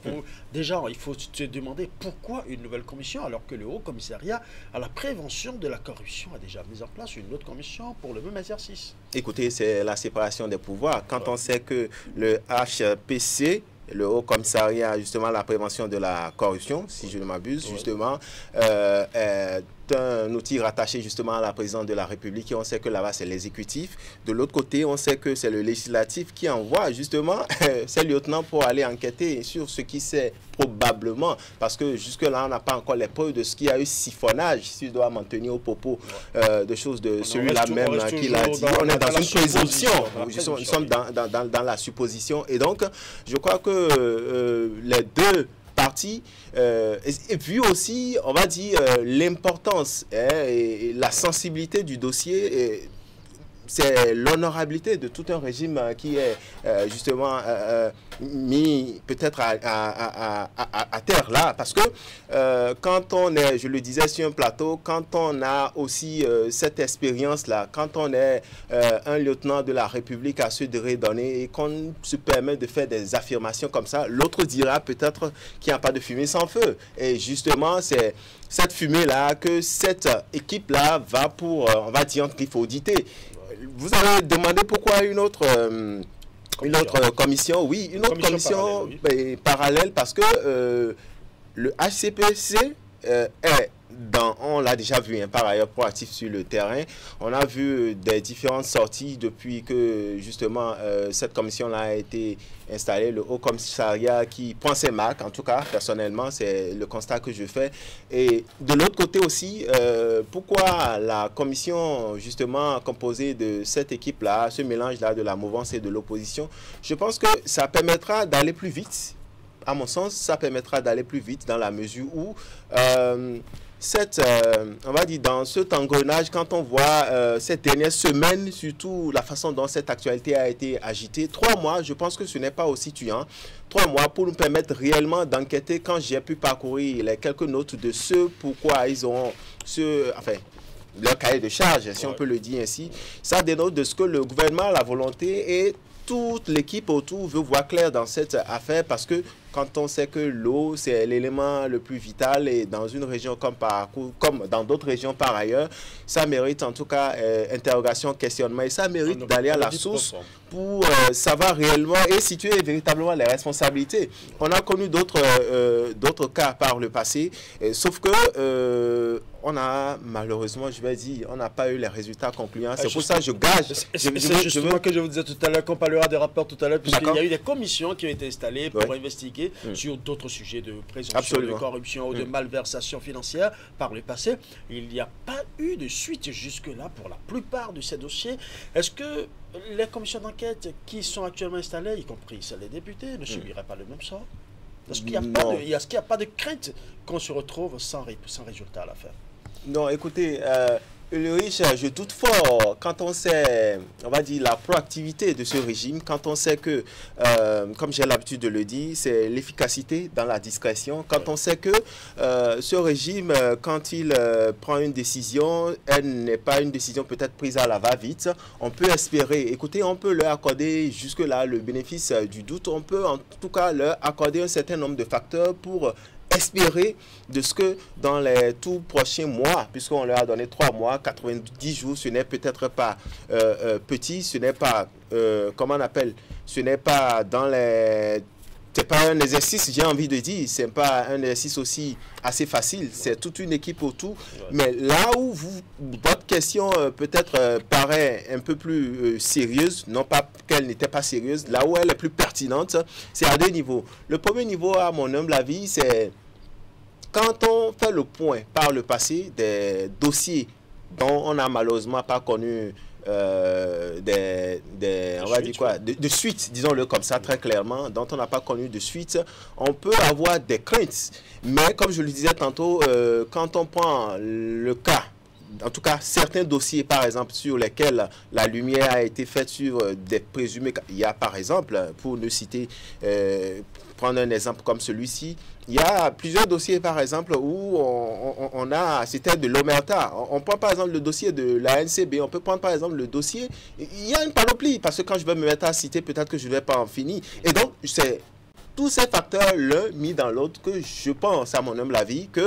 A: Déjà, il faut se demander pourquoi une nouvelle commission alors que le Haut Commissariat à la prévention de la corruption a déjà mis en place une autre commission pour le même exercice.
B: Écoutez, c'est la séparation des pouvoirs. Quand on sait que le HPC, le Haut Commissariat justement à la prévention de la corruption, si je ne m'abuse, justement, est un outil rattaché justement à la présidence de la République, et on sait que là-bas c'est l'exécutif. De l'autre côté, on sait que c'est le législatif qui envoie justement ces lieutenants pour aller enquêter sur ce qui s'est probablement, parce que jusque-là on n'a pas encore les preuves de ce qu'il y a eu siphonnage, si je dois m'en tenir au propos de choses de celui-là même qui l'a dit. On est dans une présomption, nous sommes dans la supposition, et donc je crois que les deux parties, et vu aussi, on va dire, l'importance et la sensibilité du dossier, c'est l'honorabilité de tout un régime qui est justement mis peut-être à terre là, parce que quand on est, je le disais, sur un plateau, quand on a aussi cette expérience là, quand on est un lieutenant de la République à se redonner et qu'on se permet de faire des affirmations comme ça, l'autre dira peut-être qu'il n'y a pas de fumée sans feu, et justement c'est cette fumée là que cette équipe là va pour, on va dire, qu'il faut auditer. Vous avez demandé pourquoi une autre commission. Oui, une autre commission parallèle, parce que le HCPC est on l'a déjà vu, par ailleurs proactif sur le terrain. On a vu des différentes sorties depuis que justement cette commission-là a été installée, le Haut Commissariat qui prend ses marques, en tout cas personnellement c'est le constat que je fais. Et de l'autre côté aussi, pourquoi la commission justement composée de cette équipe-là, ce mélange-là de la mouvance et de l'opposition, je pense que ça permettra d'aller plus vite. À mon sens, ça permettra d'aller plus vite dans la mesure où on va dire, dans cet engrenage, quand on voit cette dernière semaine, surtout la façon dont cette actualité a été agitée, 3 mois, je pense que ce n'est pas aussi tuant. 3 mois pour nous permettre réellement d'enquêter. Quand j'ai pu parcourir les quelques notes de ce pourquoi ils ont leur cahier de charge, si on peut le dire ainsi, ça dénote de ce que le gouvernement a la volonté et toute l'équipe autour veut voir clair dans cette affaire, parce que quand on sait que l'eau, c'est l'élément le plus vital, et dans une région comme dans d'autres régions par ailleurs, ça mérite en tout cas interrogation, questionnement, et ça mérite d'aller à la source pour savoir réellement et situer véritablement les responsabilités. On a connu d'autres cas par le passé, sauf que on a malheureusement, je vais dire, on n'a pas eu les résultats concluants. C'est pour ça que je gage.
A: C'est justement que je vous disais tout à l'heure qu'on parlera des rapports tout à l'heure, puisqu'il y a eu des commissions qui ont été installées pour investiguer sur d'autres sujets de présomption de corruption ou de malversation financière par le passé. Il n'y a pas eu de suite jusque-là pour la plupart de ces dossiers. Est-ce que les commissions d'enquête qui sont actuellement installées, y compris celles des députés, ne subiraient pas le même sort? Est-ce qu'il n'y a pas de crainte qu'on se retrouve sans résultat à l'affaire?
B: Non, écoutez, Ulrich, je doute fort quand on sait, on va dire, la proactivité de ce régime, quand on sait que, comme j'ai l'habitude de le dire, c'est l'efficacité dans la discrétion, quand on sait que ce régime, quand il prend une décision, elle n'est pas une décision peut-être prise à la va-vite, on peut espérer, écoutez, on peut leur accorder jusque-là le bénéfice du doute, on peut en tout cas leur accorder un certain nombre de facteurs pour espérer de ce que dans les tout prochains mois, puisqu'on leur a donné 3 mois, 90 jours, ce n'est peut-être pas petit, ce n'est pas, comment on appelle, ce n'est pas dans les... C'est pas un exercice, j'ai envie de dire, c'est pas un exercice aussi assez facile, c'est toute une équipe autour. Mais là où votre question peut-être paraît un peu plus sérieuse, non pas qu'elle n'était pas sérieuse, là où elle est plus pertinente, c'est à 2 niveaux. Le premier niveau, à mon humble avis, c'est quand on fait le point par le passé des dossiers dont on n'a malheureusement pas connu on va dire quoi, de suite, disons-le comme ça très clairement, dont on n'a pas connu de suite, on peut avoir des craintes. Mais comme je le disais tantôt, quand on prend le cas, en tout cas certains dossiers par exemple sur lesquels la lumière a été faite sur des présumés, il y a par exemple, pour ne citer, prendre un exemple comme celui-ci, il y a plusieurs dossiers, par exemple, où on a, c'était de l'Omerta. On prend, par exemple, le dossier de la NCB. On peut prendre, par exemple, le dossier. Il y a une panoplie, parce que quand je vais me mettre à citer, peut-être que je ne vais pas en finir. Et donc, c'est tous ces facteurs, l'un mis dans l'autre, que je pense, à mon humble avis, que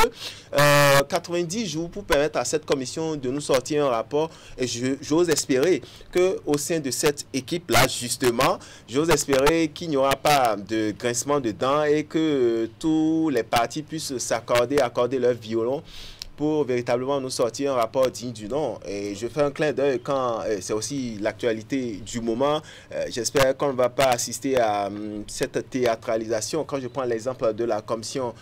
B: 90 jours pour permettre à cette commission de nous sortir un rapport. Et j'ose espérer qu'au sein de cette équipe-là, justement, j'ose espérer qu'il n'y aura pas de grincement de dents et que tous les partis puissent accorder leur violon pour véritablement nous sortir un rapport digne du nom. Et je fais un clin d'œil quand c'est aussi l'actualité du moment. J'espère qu'on ne va pas assister à cette théâtralisation. Quand je prends l'exemple de la commission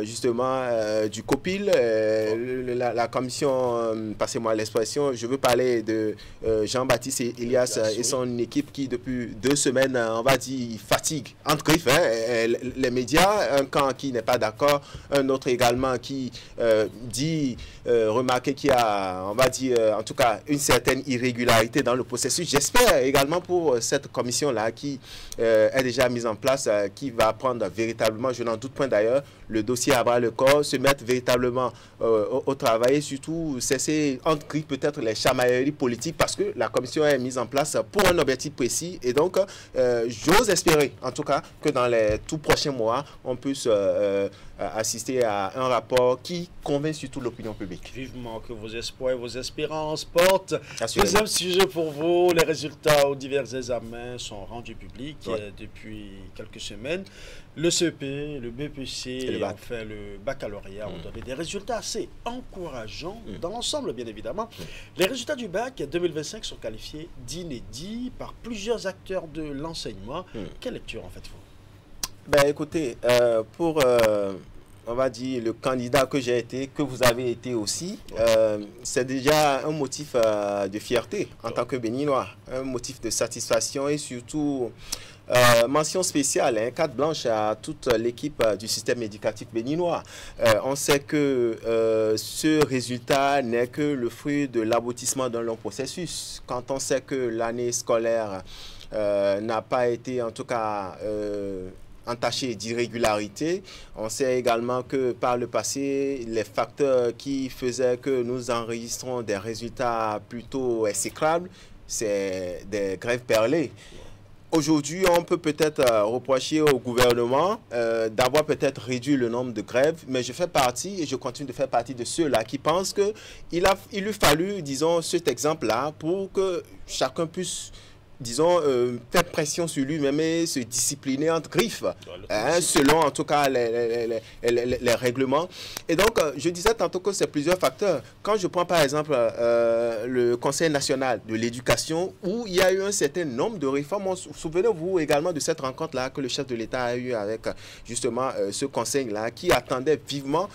B: justement du COPIL, la commission, passez-moi l'expression, je veux parler de Jean-Baptiste Elias et son équipe qui depuis 2 semaines, on va dire, fatigue entre griffes les médias, un camp qui n'est pas d'accord, un autre également qui dit remarquer qu'il y a, on va dire, en tout cas, une certaine irrégularité dans le processus. J'espère également pour cette commission-là qui est déjà mise en place, qui va prendre véritablement, je n'en doute point d'ailleurs, le dossier à bras le corps, se mettre véritablement au travail et surtout cesser entre griffes peut-être les chamailleries politiques parce que la commission est mise en place pour un objectif précis et donc j'ose espérer en tout cas que dans les tout prochains mois, on puisse assister à un rapport qui convainc surtout l'opinion publique.
A: Vivement que vos espoirs et vos espérances portent.
B: Assurément.
A: Deuxième sujet pour vous, les résultats aux divers examens sont rendus publics depuis quelques semaines. Le CEP, le BPC et enfin le baccalauréat ont donné des résultats assez encourageants dans l'ensemble, bien évidemment. Les résultats du bac 2025 sont qualifiés d'inédits par plusieurs acteurs de l'enseignement. Quelle lecture en faites-vous?
B: Ben écoutez, pour on va dire le candidat que j'ai été, que vous avez été aussi, c'est déjà un motif de fierté en tant que Béninois, un motif de satisfaction et surtout mention spéciale, carte blanche à toute l'équipe du système éducatif béninois. On sait que ce résultat n'est que le fruit de l'aboutissement d'un long processus. Quand on sait que l'année scolaire n'a pas été en tout cas entaché d'irrégularité. On sait également que par le passé, les facteurs qui faisaient que nous enregistrons des résultats plutôt exécrables, c'est des grèves perlées. Aujourd'hui, on peut peut-être reprocher au gouvernement d'avoir peut-être réduit le nombre de grèves, mais je fais partie et je continue de faire partie de ceux-là qui pensent qu'il lui fallu, disons, cet exemple-là pour que chacun puisse, disons, faire pression sur lui-même et se discipliner entre griffes, selon en tout cas les règlements. Et donc, je disais tantôt que c'est plusieurs facteurs. Quand je prends par exemple le Conseil national de l'éducation, où il y a eu un certain nombre de réformes, souvenez-vous également de cette rencontre-là que le chef de l'État a eu avec justement ce conseil-là, qui attendait vivement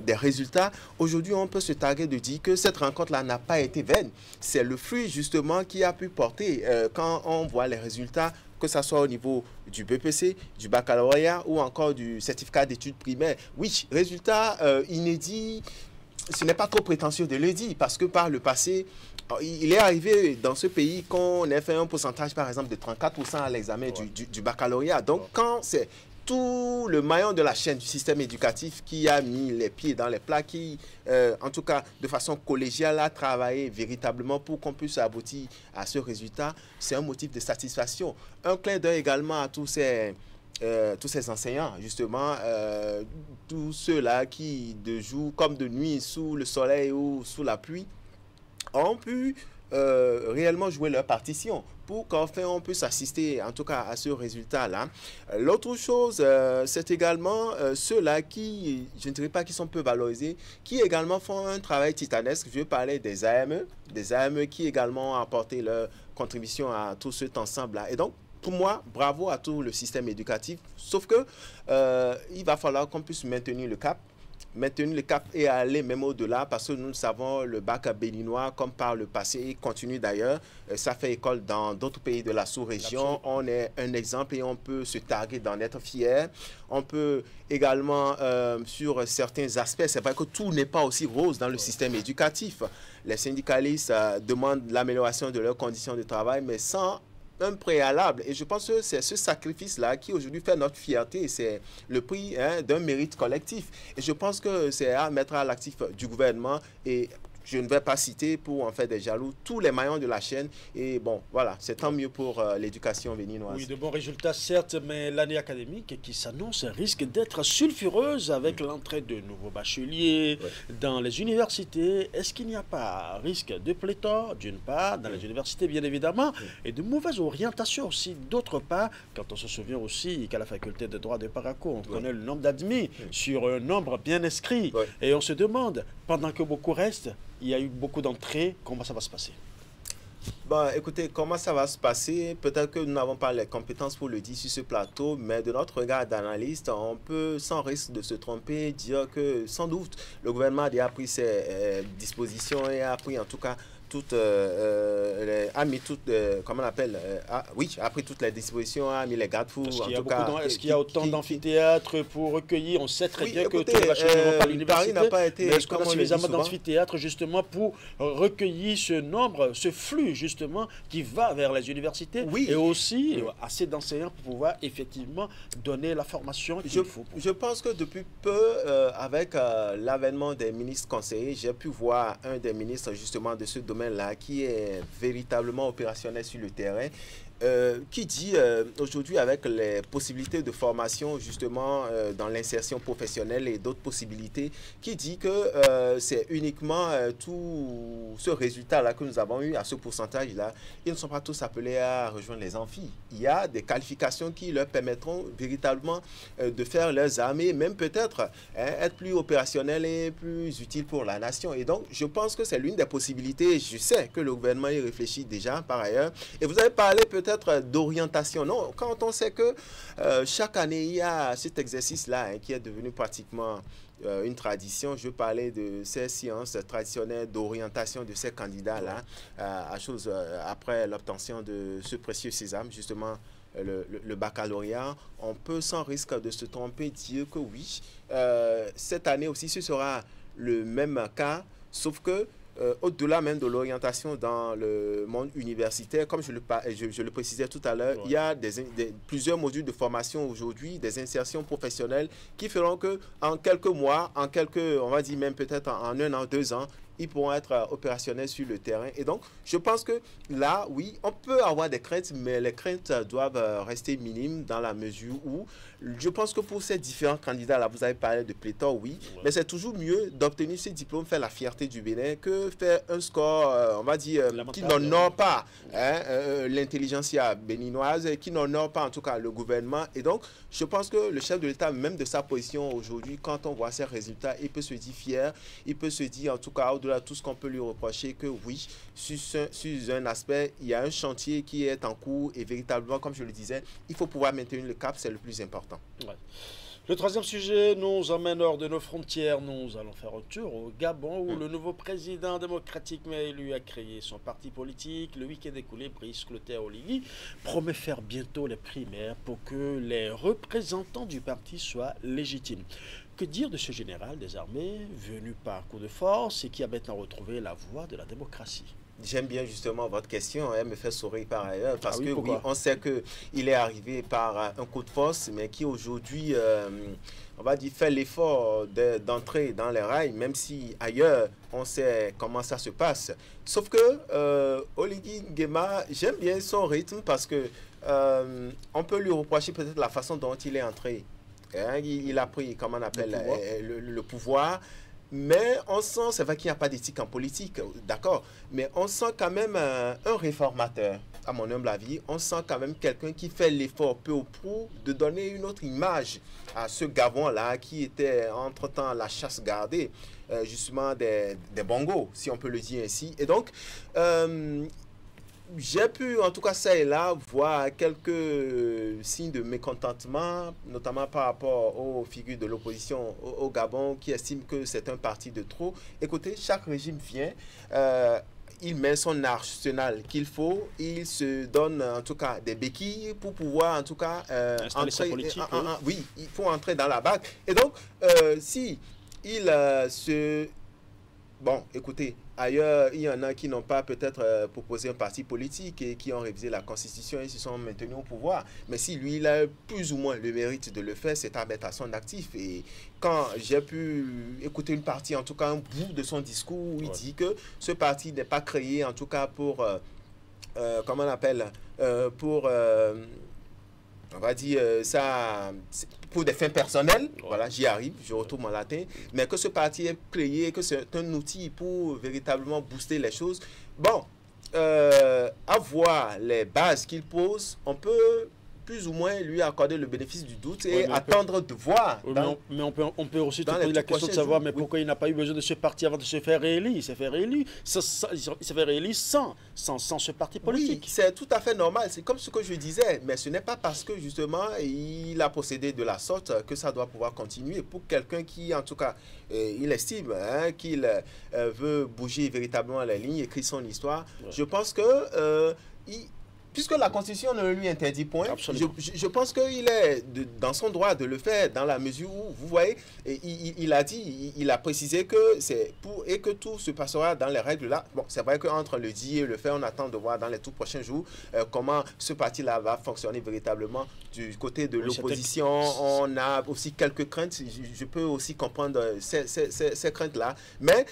B: des résultats. Aujourd'hui, on peut se targuer de dire que cette rencontre-là n'a pas été vaine. C'est le fruit justement qui a pu porter quand on voit les résultats, que ce soit au niveau du BPC, du baccalauréat ou encore du certificat d'études primaires. Oui, résultats inédits, ce n'est pas trop prétentieux de le dire, parce que par le passé, il est arrivé dans ce pays qu'on ait fait un pourcentage, par exemple, de 34% à l'examen du baccalauréat. Donc, quand c'est tout le maillon de la chaîne du système éducatif qui a mis les pieds dans les plats, qui, en tout cas, de façon collégiale, a travaillé véritablement pour qu'on puisse aboutir à ce résultat, c'est un motif de satisfaction. Un clin d'œil également à tous ces enseignants, justement, tous ceux-là qui, de jour comme de nuit, sous le soleil ou sous la pluie, ont pu réellement jouer leur partition pour qu'enfin on puisse assister, en tout cas, à ce résultat-là. L'autre chose, c'est également ceux-là qui, je ne dirais pas qu'ils sont peu valorisés, qui également font un travail titanesque. Je veux parler des AME qui également ont apporté leur contribution à tout cet ensemble-là. Et donc, pour moi, bravo à tout le système éducatif, sauf que il va falloir qu'on puisse maintenir le cap et aller même au-delà, parce que nous savons le bac béninois, comme par le passé, il continue d'ailleurs, ça fait école dans d'autres pays de la sous-région. On est un exemple et on peut se targuer d'en être fier. On peut également, sur certains aspects, c'est vrai que tout n'est pas aussi rose dans le système éducatif. Les syndicalistes demandent l'amélioration de leurs conditions de travail, mais sans un préalable. Et je pense que c'est ce sacrifice-là qui aujourd'hui fait notre fierté. C'est le prix d'un mérite collectif. Et je pense que c'est à mettre à l'actif du gouvernement. Et je ne vais pas citer pour en faire des jaloux tous les maillons de la chaîne. Et bon, voilà, c'est tant mieux pour l'éducation béninoise.
A: Oui, de bons résultats, certes, mais l'année académique qui s'annonce risque d'être sulfureuse avec l'entrée de nouveaux bacheliers dans les universités. Est-ce qu'il n'y a pas risque de pléthore, d'une part, dans les universités, bien évidemment, et de mauvaise orientation aussi, d'autre part, quand on se souvient aussi qu'à la faculté de droit de Parakou, on connaît le nombre d'admis sur un nombre bien inscrit. Et on se demande, pendant que beaucoup restent, il y a eu beaucoup d'entrées, comment ça va se passer?
B: Bon, écoutez, comment ça va se passer? Peut-être que nous n'avons pas les compétences pour le dire sur ce plateau, mais de notre regard d'analyste, on peut, sans risque de se tromper, dire que sans doute le gouvernement a déjà pris ses dispositions et a pris en tout cas a mis toutes, comment on appelle, a pris toutes les dispositions, a mis les garde-fous.
A: Est-ce qu'il y a autant d'amphithéâtres pour recueillir? On sait très bien que tous les bacheliers ne vont pas à l'université, mais est-ce qu'on a suffisamment d'amphithéâtres justement pour recueillir ce nombre, ce flux justement qui va vers les universités, et aussi assez d'enseignants pour pouvoir effectivement donner la formation qu'il faut?
B: Je pense que depuis peu, avec l'avènement des ministres conseillers, j'ai pu voir un des ministres justement de ce domaine-là qui est véritablement opérationnel sur le terrain, qui dit aujourd'hui, avec les possibilités de formation justement dans l'insertion professionnelle et d'autres possibilités, qui dit que c'est uniquement tout ce résultat-là que nous avons eu à ce pourcentage-là. Ils ne sont pas tous appelés à rejoindre les amphis. Il y a des qualifications qui leur permettront véritablement de faire leurs armées, même peut-être être plus opérationnels et plus utiles pour la nation. Et donc, je pense que c'est l'une des possibilités. Je sais que le gouvernement y réfléchit déjà par ailleurs. Et vous avez parlé peut-être d'orientation. Non, quand on sait que chaque année, il y a cet exercice-là qui est devenu pratiquement une tradition. Je parlais de ces séances traditionnelles d'orientation de ces candidats-là, après l'obtention de ce précieux sésame, justement, le baccalauréat. On peut sans risque de se tromper dire que oui, cette année aussi, ce sera le même cas, sauf que au-delà même de l'orientation dans le monde universitaire, comme je le précisais tout à l'heure, il y a plusieurs modules de formation aujourd'hui, des insertions professionnelles qui feront que en quelques mois, on va dire même peut-être en 1 an, 2 ans, ils pourront être opérationnels sur le terrain. Et donc, je pense que là, oui, on peut avoir des craintes, mais les craintes doivent rester minimes dans la mesure où, je pense que pour ces différents candidats-là, vous avez parlé de pléthore, oui, mais c'est toujours mieux d'obtenir ces diplômes, faire la fierté du Bénin, que faire un score, on va dire, qui n'honore pas l'intelligentsia béninoise, qui n'honore pas en tout cas le gouvernement. Et donc, je pense que le chef de l'État, même de sa position aujourd'hui, quand on voit ces résultats, il peut se dire fier, il peut se dire en tout cas, au-delà de tout ce qu'on peut lui reprocher, que oui, sur un aspect, il y a un chantier qui est en cours et véritablement, comme je le disais, il faut pouvoir maintenir le cap, c'est le plus important.
A: Ouais. Le troisième sujet nous emmène hors de nos frontières. Nous allons faire un tour au Gabon où le nouveau président démocratiquement élu a créé son parti politique. Le week-end écoulé, Brice Clotaire Oligui promet faire bientôt les primaires pour que les représentants du parti soient légitimes. Que dire de ce général des armées venu par coup de force et qui a maintenant retrouvé la voie de la démocratie?
B: J'aime bien justement votre question, elle me fait sourire par ailleurs, parce
A: oui,
B: que oui, on sait qu'il est arrivé par un coup de force, mais qui aujourd'hui, on va dire, fait l'effort d'entrer dans les rails, même si ailleurs, on sait comment ça se passe. Sauf que Oligui Nguema, j'aime bien son rythme parce que on peut lui reprocher peut-être la façon dont il est entré. Hein, il a pris, comment on appelle, le pouvoir. Mais on sent, c'est vrai qu'il n'y a pas d'éthique en politique, d'accord, mais on sent quand même un réformateur, à mon humble avis. On sent quand même quelqu'un qui fait l'effort peu ou prou de donner une autre image à ce Gabon-là qui était entre-temps la chasse gardée, justement des bongos, si on peut le dire ainsi. Et donc, j'ai pu, en tout cas, ça et là, voir quelques signes de mécontentement, notamment par rapport aux figures de l'opposition au Gabon, qui estiment que c'est un parti de trop. Écoutez, chaque régime vient, il met son arsenal qu'il faut, il se donne, en tout cas, des béquilles pour pouvoir, en tout cas, entrer. Oui, il faut entrer dans la bague. Et donc, si il se... Bon, écoutez, ailleurs, il y en a qui n'ont pas peut-être proposé un parti politique et qui ont révisé la Constitution et se sont maintenus au pouvoir. Mais si lui, il a plus ou moins le mérite de le faire, c'est à mettre à son actif. Et quand j'ai pu écouter une partie, en tout cas un bout de son discours, où il dit que ce parti n'est pas créé, en tout cas pour, comment on appelle, pour... on va dire ça pour des fins personnelles, voilà, j'y arrive, je retrouve mon latin, mais que ce parti est créé, que c'est un outil pour véritablement booster les choses. Bon, à voir les bases qu'il pose, on peut plus ou moins lui accorder le bénéfice du doute et attendre de voir.
A: Oui, mais on peut aussi te poser la question de savoir mais pourquoi il n'a pas eu besoin de ce parti avant de se faire réélire. Il s'est fait réélire, sans ce parti politique.
B: Oui, c'est tout à fait normal. C'est comme ce que je disais, mais ce n'est pas parce que justement il a procédé de la sorte que ça doit pouvoir continuer. Pour quelqu'un qui, en tout cas, il estime qu'il veut bouger véritablement la ligne, écrire son histoire, je pense que... puisque la Constitution ne lui interdit point, je pense qu'il est dans son droit de le faire, dans la mesure où, vous voyez, il a dit, il a précisé que c'est pour et que tout se passera dans les règles là. Bon, c'est vrai qu'entre le dire et le faire, on attend de voir dans les tout prochains jours comment ce parti-là va fonctionner véritablement. Du côté de l'opposition, on a aussi quelques craintes. Je peux aussi comprendre ces craintes-là. Mais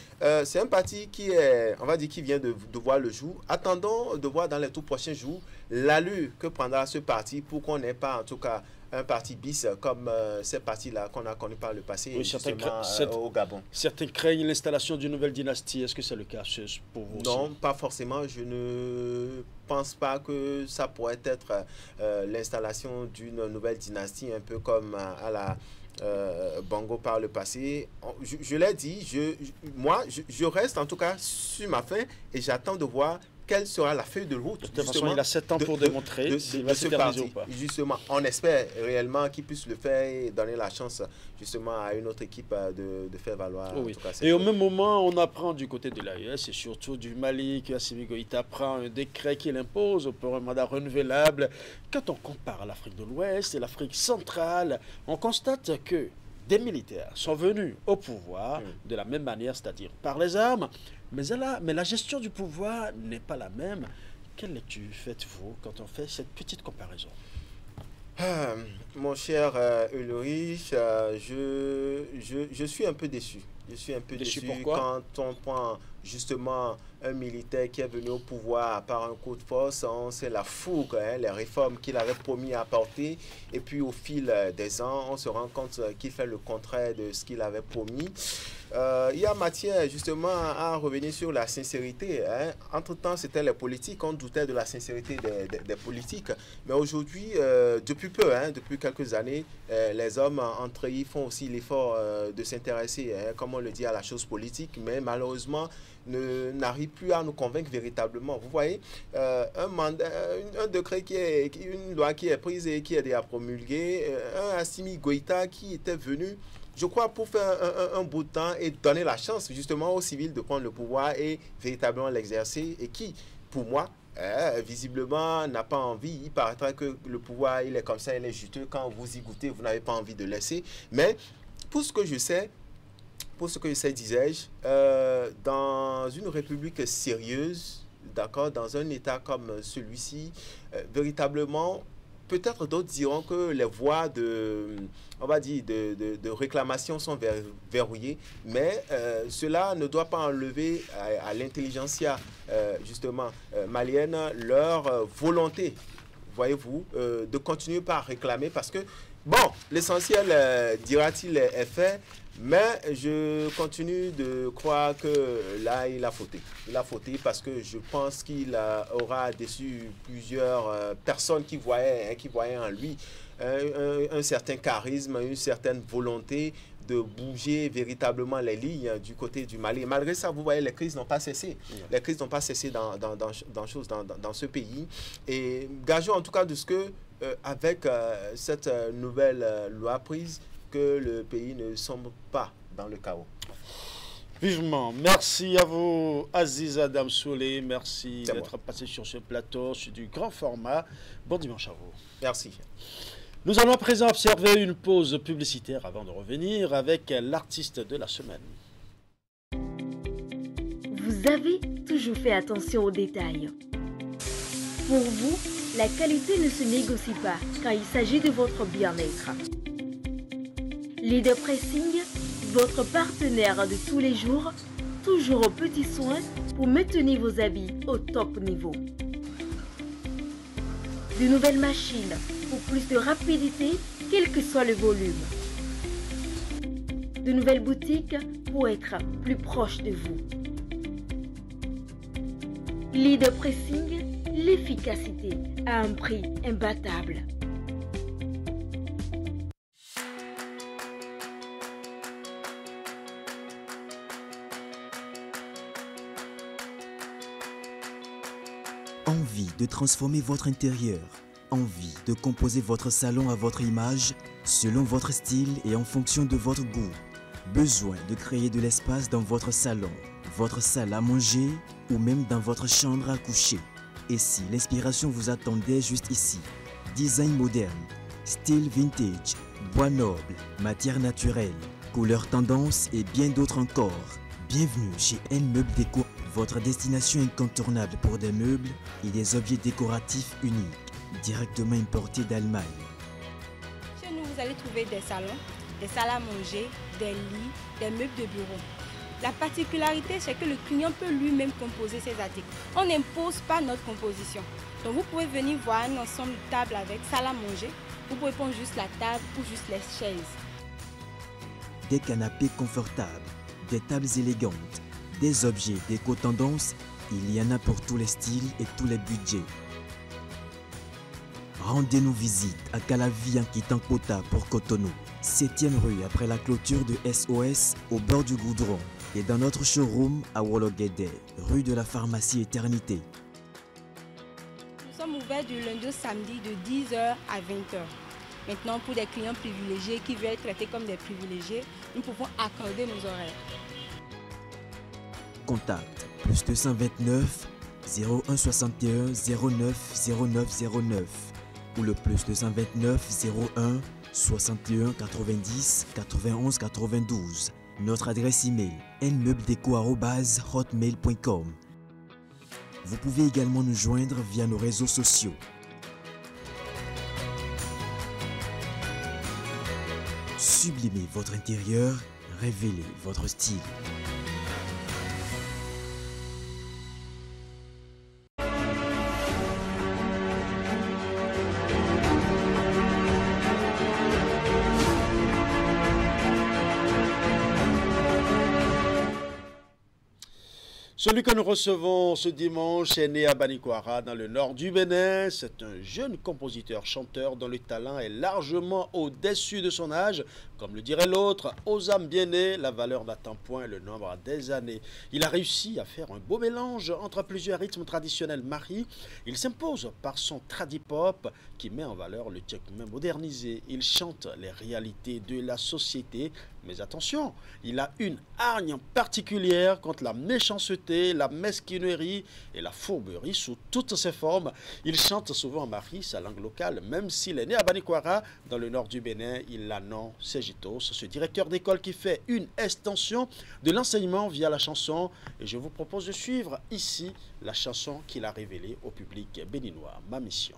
B: c'est un parti qui est, on va dire, qui vient de voir le jour. Attendons de voir dans les tout prochains jours l'allure que prendra ce parti pour qu'on n'ait pas, en tout cas, un parti bis comme ces partis-là qu'on a connus par le passé,
A: oui,
B: justement, au Gabon.
A: Certains craignent l'installation d'une nouvelle dynastie. Est-ce que c'est le cas pour vous?
B: Non, pas forcément. Je ne pense pas que ça pourrait être l'installation d'une nouvelle dynastie, un peu comme à la Bongo par le passé. Je l'ai dit, moi, je reste en tout cas sur ma faim et j'attends de voir quelle sera la feuille de route.
A: De toute façon, il a 7 ans pour démontrer s'il va s'éterniser ou pas.
B: Justement, on espère réellement qu'il puisse le faire et donner la chance justement à une autre équipe de faire valoir.
A: Oui.
B: En tout cas,
A: et au même moment, on apprend du côté de l'AES et surtout du Mali que Assimi Goïta prend un décret qui l'impose pour un mandat renouvelable. Quand on compare l'Afrique de l'Ouest et l'Afrique centrale, on constate que des militaires sont venus au pouvoir de la même manière, c'est-à-dire par les armes, mais la gestion du pouvoir n'est pas la même. Quelle lecture faites-vous quand on fait cette petite comparaison?
B: Mon cher Ulrich, je suis un peu déçu. Je suis un peu déçu quand on prend justement un militaire qui est venu au pouvoir par un coup de force. On sait la fougue, les réformes qu'il avait promis à apporter. Et puis au fil des ans, on se rend compte qu'il fait le contraire de ce qu'il avait promis. Il y a matière justement à revenir sur la sincérité. Entre-temps, c'était les politiques. On doutait de la sincérité des politiques. Mais aujourd'hui, depuis peu, depuis quelques années, les hommes entre eux font aussi l'effort de s'intéresser, comme on le dit, à la chose politique. Mais malheureusement, n'arrive plus à nous convaincre véritablement. Vous voyez, un décret une loi qui est prise et qui est déjà promulguée, un Assimi Goïta qui était venu, je crois, pour faire un bout de temps et donner la chance justement aux civils de prendre le pouvoir et véritablement l'exercer, et qui, pour moi, visiblement n'a pas envie. Il paraîtra que le pouvoir, il est comme ça, il est juteux. Quand vous y goûtez, vous n'avez pas envie de laisser. Mais pour ce que je sais, disais-je, dans une république sérieuse, d'accord, dans un État comme celui-ci, véritablement, peut-être d'autres diront que les voies de réclamation sont verrouillées, mais cela ne doit pas enlever à l'intelligentsia, justement, malienne, leur volonté, voyez-vous, de continuer par réclamer, parce que, bon, l'essentiel, dira-t-il, est fait, mais je continue de croire que là, il a fauté. Il a fauté parce que je pense qu'il aura déçu plusieurs personnes qui voyaient en lui un certain charisme, une certaine volonté de bouger véritablement les lignes du côté du Mali. Malgré ça, vous voyez, les crises n'ont pas cessé. Les crises n'ont pas cessé dans ce pays. Et gageons en tout cas de ce que, avec cette nouvelle loi prise, que le pays ne sombre pas dans le chaos.
A: Vivement. Merci à vous, Aziz Adam Soulé. Merci d'être passé sur ce plateau, sur du grand format. Bon dimanche à vous.
B: Merci.
A: Nous allons à présent observer une pause publicitaire avant de revenir avec l'artiste de la semaine.
F: Vous avez toujours fait attention aux détails. Pour vous, la qualité ne se négocie pas quand il s'agit de votre bien-être. Leader Pressing, votre partenaire de tous les jours, toujours aux petits soins pour maintenir vos habits au top niveau. De nouvelles machines pour plus de rapidité, quel que soit le volume. De nouvelles boutiques pour être plus proche de vous. Leader Pressing, l'efficacité à un prix imbattable.
V: Envie de transformer votre intérieur, envie de composer votre salon à votre image, selon votre style et en fonction de votre goût. Besoin de créer de l'espace dans votre salon, votre salle à manger ou même dans votre chambre à coucher. Et si l'inspiration vous attendait juste ici? Design moderne, style vintage, bois noble, matière naturelle, couleurs tendance et bien d'autres encore. Bienvenue chez N Meubles Déco, votre destination incontournable pour des meubles et des objets décoratifs uniques, directement importés d'Allemagne.
W: Chez nous, vous allez trouver des salons, des salles à manger, des lits, des meubles de bureau. La particularité, c'est que le client peut lui-même composer ses articles. On n'impose pas notre composition. Donc vous pouvez venir voir un ensemble de tables avec salle à manger. Vous pouvez prendre juste la table ou juste les chaises.
V: Des canapés confortables, des tables élégantes, des objets déco-tendance, il y en a pour tous les styles et tous les budgets. Rendez-nous visite à Calavi en quittant Kota pour Cotonou, 7e rue après la clôture de SOS au bord du Goudron et dans notre showroom à Wologede, rue de la Pharmacie Éternité.
W: Nous sommes ouverts du lundi au samedi de 10h à 20h. Maintenant, pour des clients privilégiés qui veulent être traités comme des privilégiés, nous pouvons accorder nos horaires.
V: Contact +229 01 61 09 09 09 ou le +229 01 61 90 91 92. Notre adresse email nmeubledeco@hotmail.com. Vous pouvez également nous joindre via nos réseaux sociaux. Sublimez votre intérieur, révélez votre style.
A: Celui que nous recevons ce dimanche est né à Banikwara, dans le nord du Bénin. C'est un jeune compositeur-chanteur dont le talent est largement au-dessus de son âge. Comme le dirait l'autre, aux âmes bien nées, la valeur n'attend point le nombre des années. Il a réussi à faire un beau mélange entre plusieurs rythmes traditionnels maris. Il s'impose par son tradipop qui met en valeur le tchèque modernisé. Il chante les réalités de la société Mais attention, il a une hargne particulière contre la méchanceté, la mesquinerie et la fourberie sous toutes ses formes. Il chante souvent en mari, sa langue locale, même s'il est né à Banikwara, dans le nord du Bénin. Il a nom Sejitos, ce directeur d'école qui fait une extension de l'enseignement via la chanson. Et je vous propose de suivre ici la chanson qu'il a révélée au public béninois. Ma mission.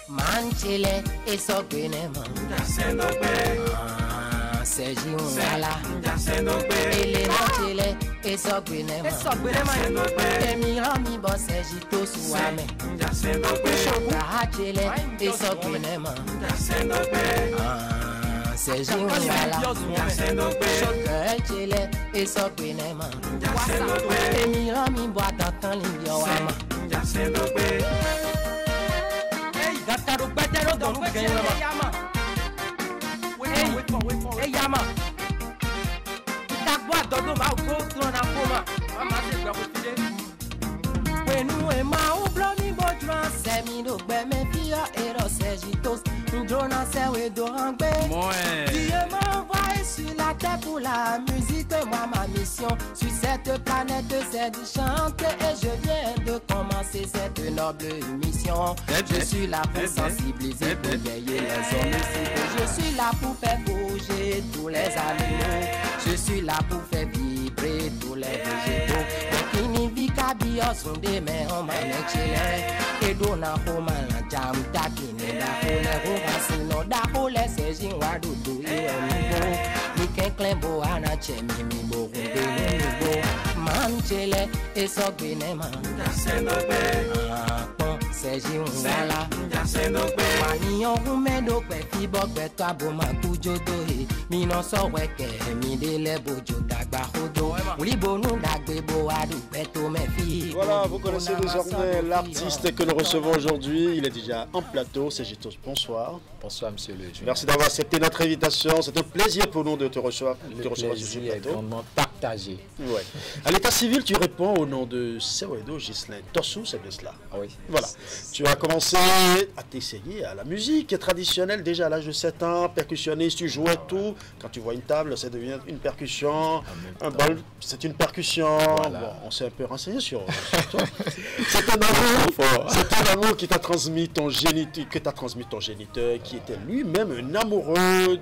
E: Manchele e so gwenema Seji unala Ele manchele e so gwenema Emi rami bo seji to suame Shoka hachele e so gwenema Seji unala Shoka hachele e so gwenema Emi rami bo adatan limbio wama Gataro gbẹdẹrọ dọ̀rùn gẹ̀yìn lọ́mọ. Eyama. Ìtàgbọ́ àdọ́dọ́ máa kó tán náà kó mà. Wọ́n máa ṣe gbẹ̀kú sílé. Pẹ̀lú ẹ̀ máa ń blọ́ ní bójú náà. Sẹ́mi ló gbẹ̀mẹ́ bí ọ́ èrò Sejitos. Ndrona sẹ́wé do hàn gbé. Dieu m'envoie sur la terre pour la musique. Moi, ma mission sur cette planète, c'est de chanter. Et je viens de commencer cette noble mission. Je suis là pour sensibiliser, pour veiller les hommes cibles. Je suis là pour faire bouger tous les animaux. Je suis là pour faire vibrer tous les végétaux. Kini vika bios funde me homa nechile. Edona homa la jam takine da hole homa da hole sejin wadudu ionibo. Miken klembo ana chemi mi bo hunde nibo. Manchele esogwene man. Sejin wala. Waniyon humedo kwe fibo kwe tabo makujodo he. Mino so weke mi dele bojo dagba hodo. Ulibonu dagbe bo adu.
A: Voilà, vous connaissez désormais l'artiste que nous recevons aujourd'hui. Il est déjà en plateau. Sejitos, bonsoir.
H: Bonsoir, monsieur le juge.
A: Merci d'avoir accepté notre invitation. C'est un plaisir pour nous de te recevoir, sur ce plateau.
H: Grandement partagé.
A: Ouais. À l'état civil, tu réponds au nom de Sewedo Ghislain Tossou, c'est bien cela.
H: Ah oui.
A: Voilà. Tu as commencé à t'essayer à la musique traditionnelle déjà à l'âge de 7 ans, percussionniste, tu jouais tout. Quand tu vois une table, ça devient une percussion. Un bol, c'est une percussion. Voilà. Bon, on s'est un peu renseigné sur toi. C'est un amour qui t'a transmis ton géniteur, qui était lui-même un amoureux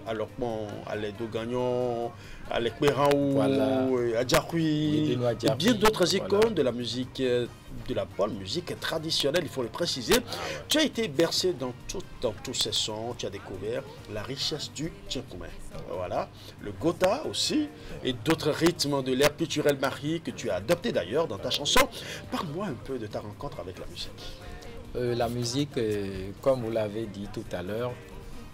A: alors bon, à l'Edo Gagnon, à l'Ekperaou, voilà. À Djakoui, et bien d'autres icônes de la musique, de la bonne musique traditionnelle, il faut le préciser. Ah ouais. Tu as été bercé dans tous ces sons, tu as découvert la richesse du Tchékoumen. Voilà, le Gotha aussi, et d'autres rythmes de l'ère culturelle mari que tu as adopté d'ailleurs dans ta chanson. Parle-moi un peu de ta rencontre avec la musique.
H: La musique, comme vous l'avez dit tout à l'heure,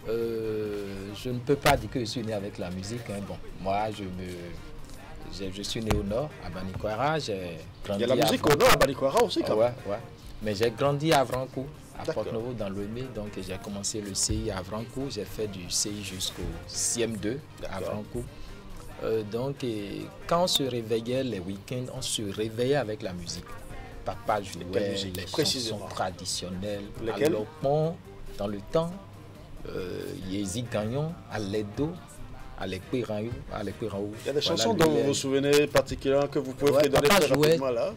H: je ne peux pas dire que je suis né avec la musique. Hein. Bon, moi, je suis né au nord, à Banikwara.
A: Il y a la musique au nord à Banikwara aussi, quand même.
H: Ouais. Mais j'ai grandi à Vrankou, à Port-Novo, dans l'Ouémé. Donc, j'ai commencé le CI à Vrankou. J'ai fait du CI jusqu'au CM2 à Vrankou. Donc, quand on se réveillait les week-ends, on se réveillait avec la musique. Papa jouait les chansons traditionnelles.
A: Lesquelles?
H: Alors, bon, dans le temps, Yézi Gagnon, à l'Edo, à l'Ekperaou.
A: Il y a des chansons dont vous vous souvenez particulièrement que vous pouvez redonner très rapidement là.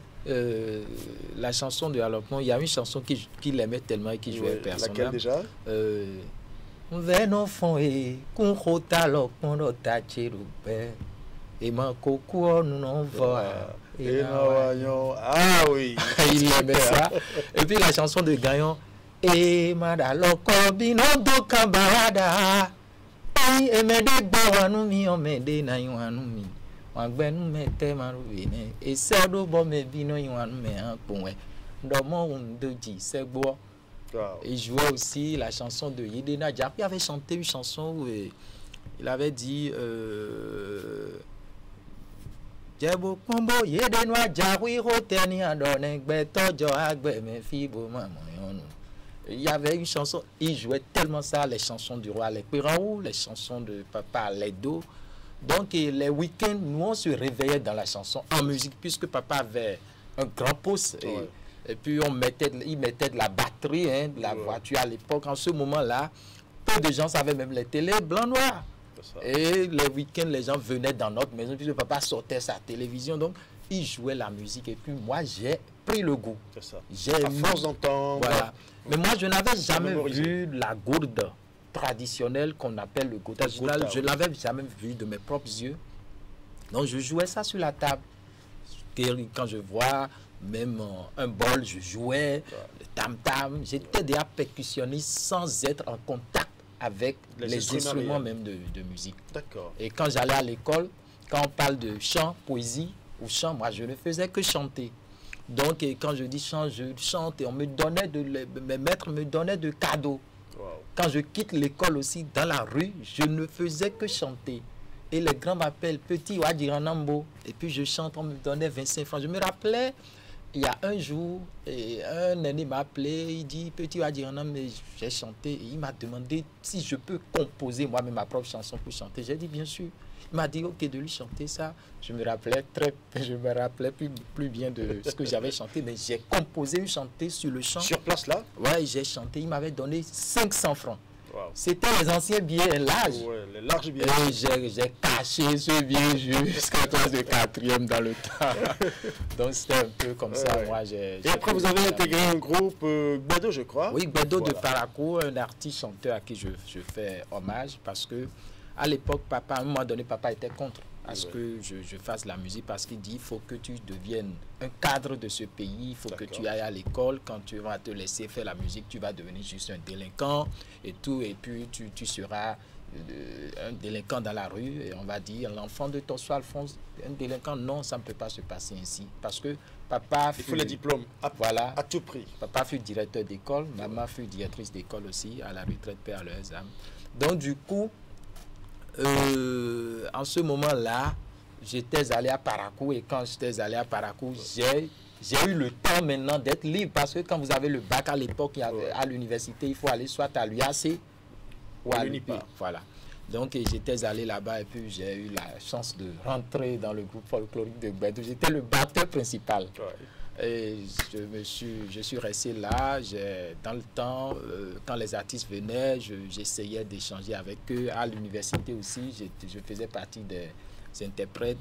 H: La chanson de Alopon, il y a une chanson qu'il aimait tellement et qui jouait personnellement.
A: Laquelle déjà?
H: Veno fon e kun khota Alopon do tachiru be et ma coco non va.
A: Ah oui,
H: il aimait ça. Et puis la chanson de Gagnon. E madaloko binodo kabarada emede gbawanu mi omede na iwanu mi wagbenu mete marubine esedo bo me bino iwanu me anponwe ndomo undoji segbo. Il jouait aussi la chanson de Yedena Djakoui. Il avait chanté une chanson où il avait dit Djebo kombo Yedena Djakoui roteni adone gbeto jo agbe me fibo mamoyonu. Il y avait une chanson, il jouait tellement ça, les chansons du roi Lekperaou, les chansons de Papa Ledo. Donc les week-ends, nous on se réveillait dans la chanson en musique, puisque papa avait un grand poste. Et puis il mettait de la batterie, hein, de la voiture à l'époque. En ce moment-là, peu de gens savaient même les télés blanc-noir. Et les week-ends, les gens venaient dans notre maison, puisque papa sortait sa télévision. Donc il jouait la musique. Et puis moi, j'ai pris le goût.
A: C'est ça.
H: J'ai
A: à force d'entendre.
H: Voilà. Mais moi, je n'avais jamais vu la gourde traditionnelle qu'on appelle le gotha. Je ne l'avais jamais vu de mes propres yeux. Donc je jouais ça sur la table. Quand je vois même un bol, je jouais, le tam-tam. J'étais déjà percussionniste sans être en contact avec les instruments même de musique.
A: D'accord.
H: Et quand j'allais à l'école, quand on parle de chant, poésie ou chant, moi je ne faisais que chanter. Donc quand je dis chant, je chante et on me donnait mes maîtres me donnaient de cadeaux.
A: Wow.
H: Quand je quitte l'école aussi, dans la rue, je ne faisais que chanter. Et les grands m'appellent Petit Wadiranambo. Et puis je chante, on me donnait 25 francs. Je me rappelais, il y a un jour, un aîné m'a appelé, il dit Petit Wadiranambo, j'ai chanté. Et il m'a demandé si je peux composer moi-même ma propre chanson pour chanter. J'ai dit bien sûr. Il m'a dit ok de lui chanter ça. Je me rappelais plus bien de ce que j'avais chanté, mais j'ai composé, chanté sur le champ.
A: Sur place là?
H: Ouais, j'ai chanté. Il m'avait donné 500 francs.
A: Wow.
H: C'était les anciens billets larges.
A: Ouais, les larges billets.
H: Et j'ai caché ce billet jusqu'à classe de 4e dans le temps. Donc c'était un peu comme ça. Moi,
A: et après, vous avez intégré un groupe Gbedo, je crois.
H: Oui, Gbedo de Parakou, un artiste chanteur à qui je fais hommage parce que à l'époque, papa, à un moment donné, papa était contre à ce que je fasse la musique parce qu'il dit il faut que tu deviennes un cadre de ce pays, il faut que tu ailles à l'école. Quand tu vas te laisser faire la musique, tu vas devenir juste un délinquant et tout, et puis tu seras un délinquant dans la rue et on va dire l'enfant de Tosso Alphonse, un délinquant. Non, ça ne peut pas se passer ainsi parce que papa
A: il faut les diplômes à tout prix.
H: Papa fut directeur d'école, maman fut directrice d'école aussi, à la retraite, paix à leurs âmes. Donc du coup, en ce moment-là, j'étais allé à Parakou et quand j'étais allé à Parakou, j'ai eu le temps maintenant d'être libre parce que quand vous avez le bac à l'époque, à l'université, il faut aller soit à l'UAC ou à l'UNIP. Voilà. Donc j'étais allé là-bas et puis j'ai eu la chance de rentrer dans le groupe folklorique de Gbedo. J'étais le batteur principal. Et je suis resté là. Dans le temps, quand les artistes venaient, j'essayais d'échanger avec eux. À l'université aussi, je faisais partie des interprètes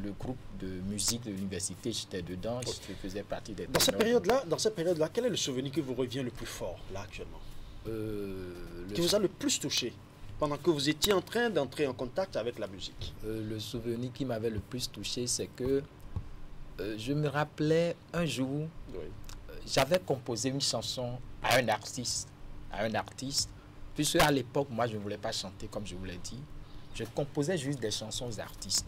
H: le groupe de musique de l'université. J'étais dedans, je faisais partie des...
A: Dans cette période-là, quel est le souvenir qui vous revient le plus fort, là, actuellement, qui vous a le plus touché pendant que vous étiez en train d'entrer en contact avec la musique?
H: Le souvenir qui m'avait le plus touché, c'est que je me rappelais un jour, j'avais composé une chanson à un artiste, puisque à l'époque, moi, je ne voulais pas chanter, comme je vous l'ai dit. Je composais juste des chansons aux artistes.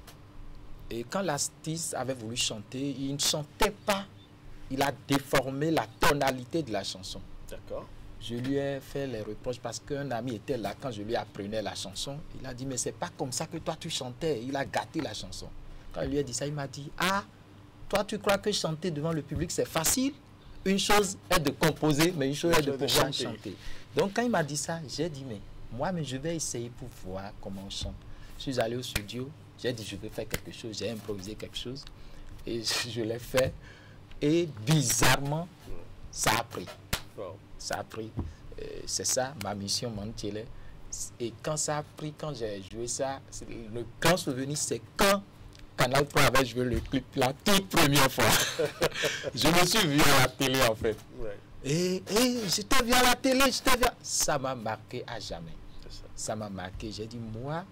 H: Et quand l'artiste avait voulu chanter, il ne chantait pas. Il a déformé la tonalité de la chanson.
A: D'accord.
H: Je lui ai fait les reproches parce qu'un ami était là quand je lui apprenais la chanson. Il a dit, mais c'est pas comme ça que toi tu chantais. Il a gâté la chanson. Quand je lui ai dit ça, il m'a dit, ah, toi, tu crois que chanter devant le public, c'est facile? Une chose est de composer, mais une chose est de pouvoir chanter. Donc, quand il m'a dit ça, j'ai dit, mais moi, je vais essayer pour voir comment on chante. Je suis allé au studio, j'ai dit, je vais faire quelque chose, j'ai improvisé quelque chose. Et je l'ai fait. Et bizarrement, ça a pris. Ça a pris. C'est ça, ma mission, Mantiele. Et quand ça a pris, quand j'ai joué ça, le grand souvenir, c'est quand Canal 3 avait joué le clip la toute première fois. Je me suis vu à la télé en fait. Et j'étais vu à la télé, ça m'a marqué à jamais. Ça m'a marqué. J'ai dit, moi...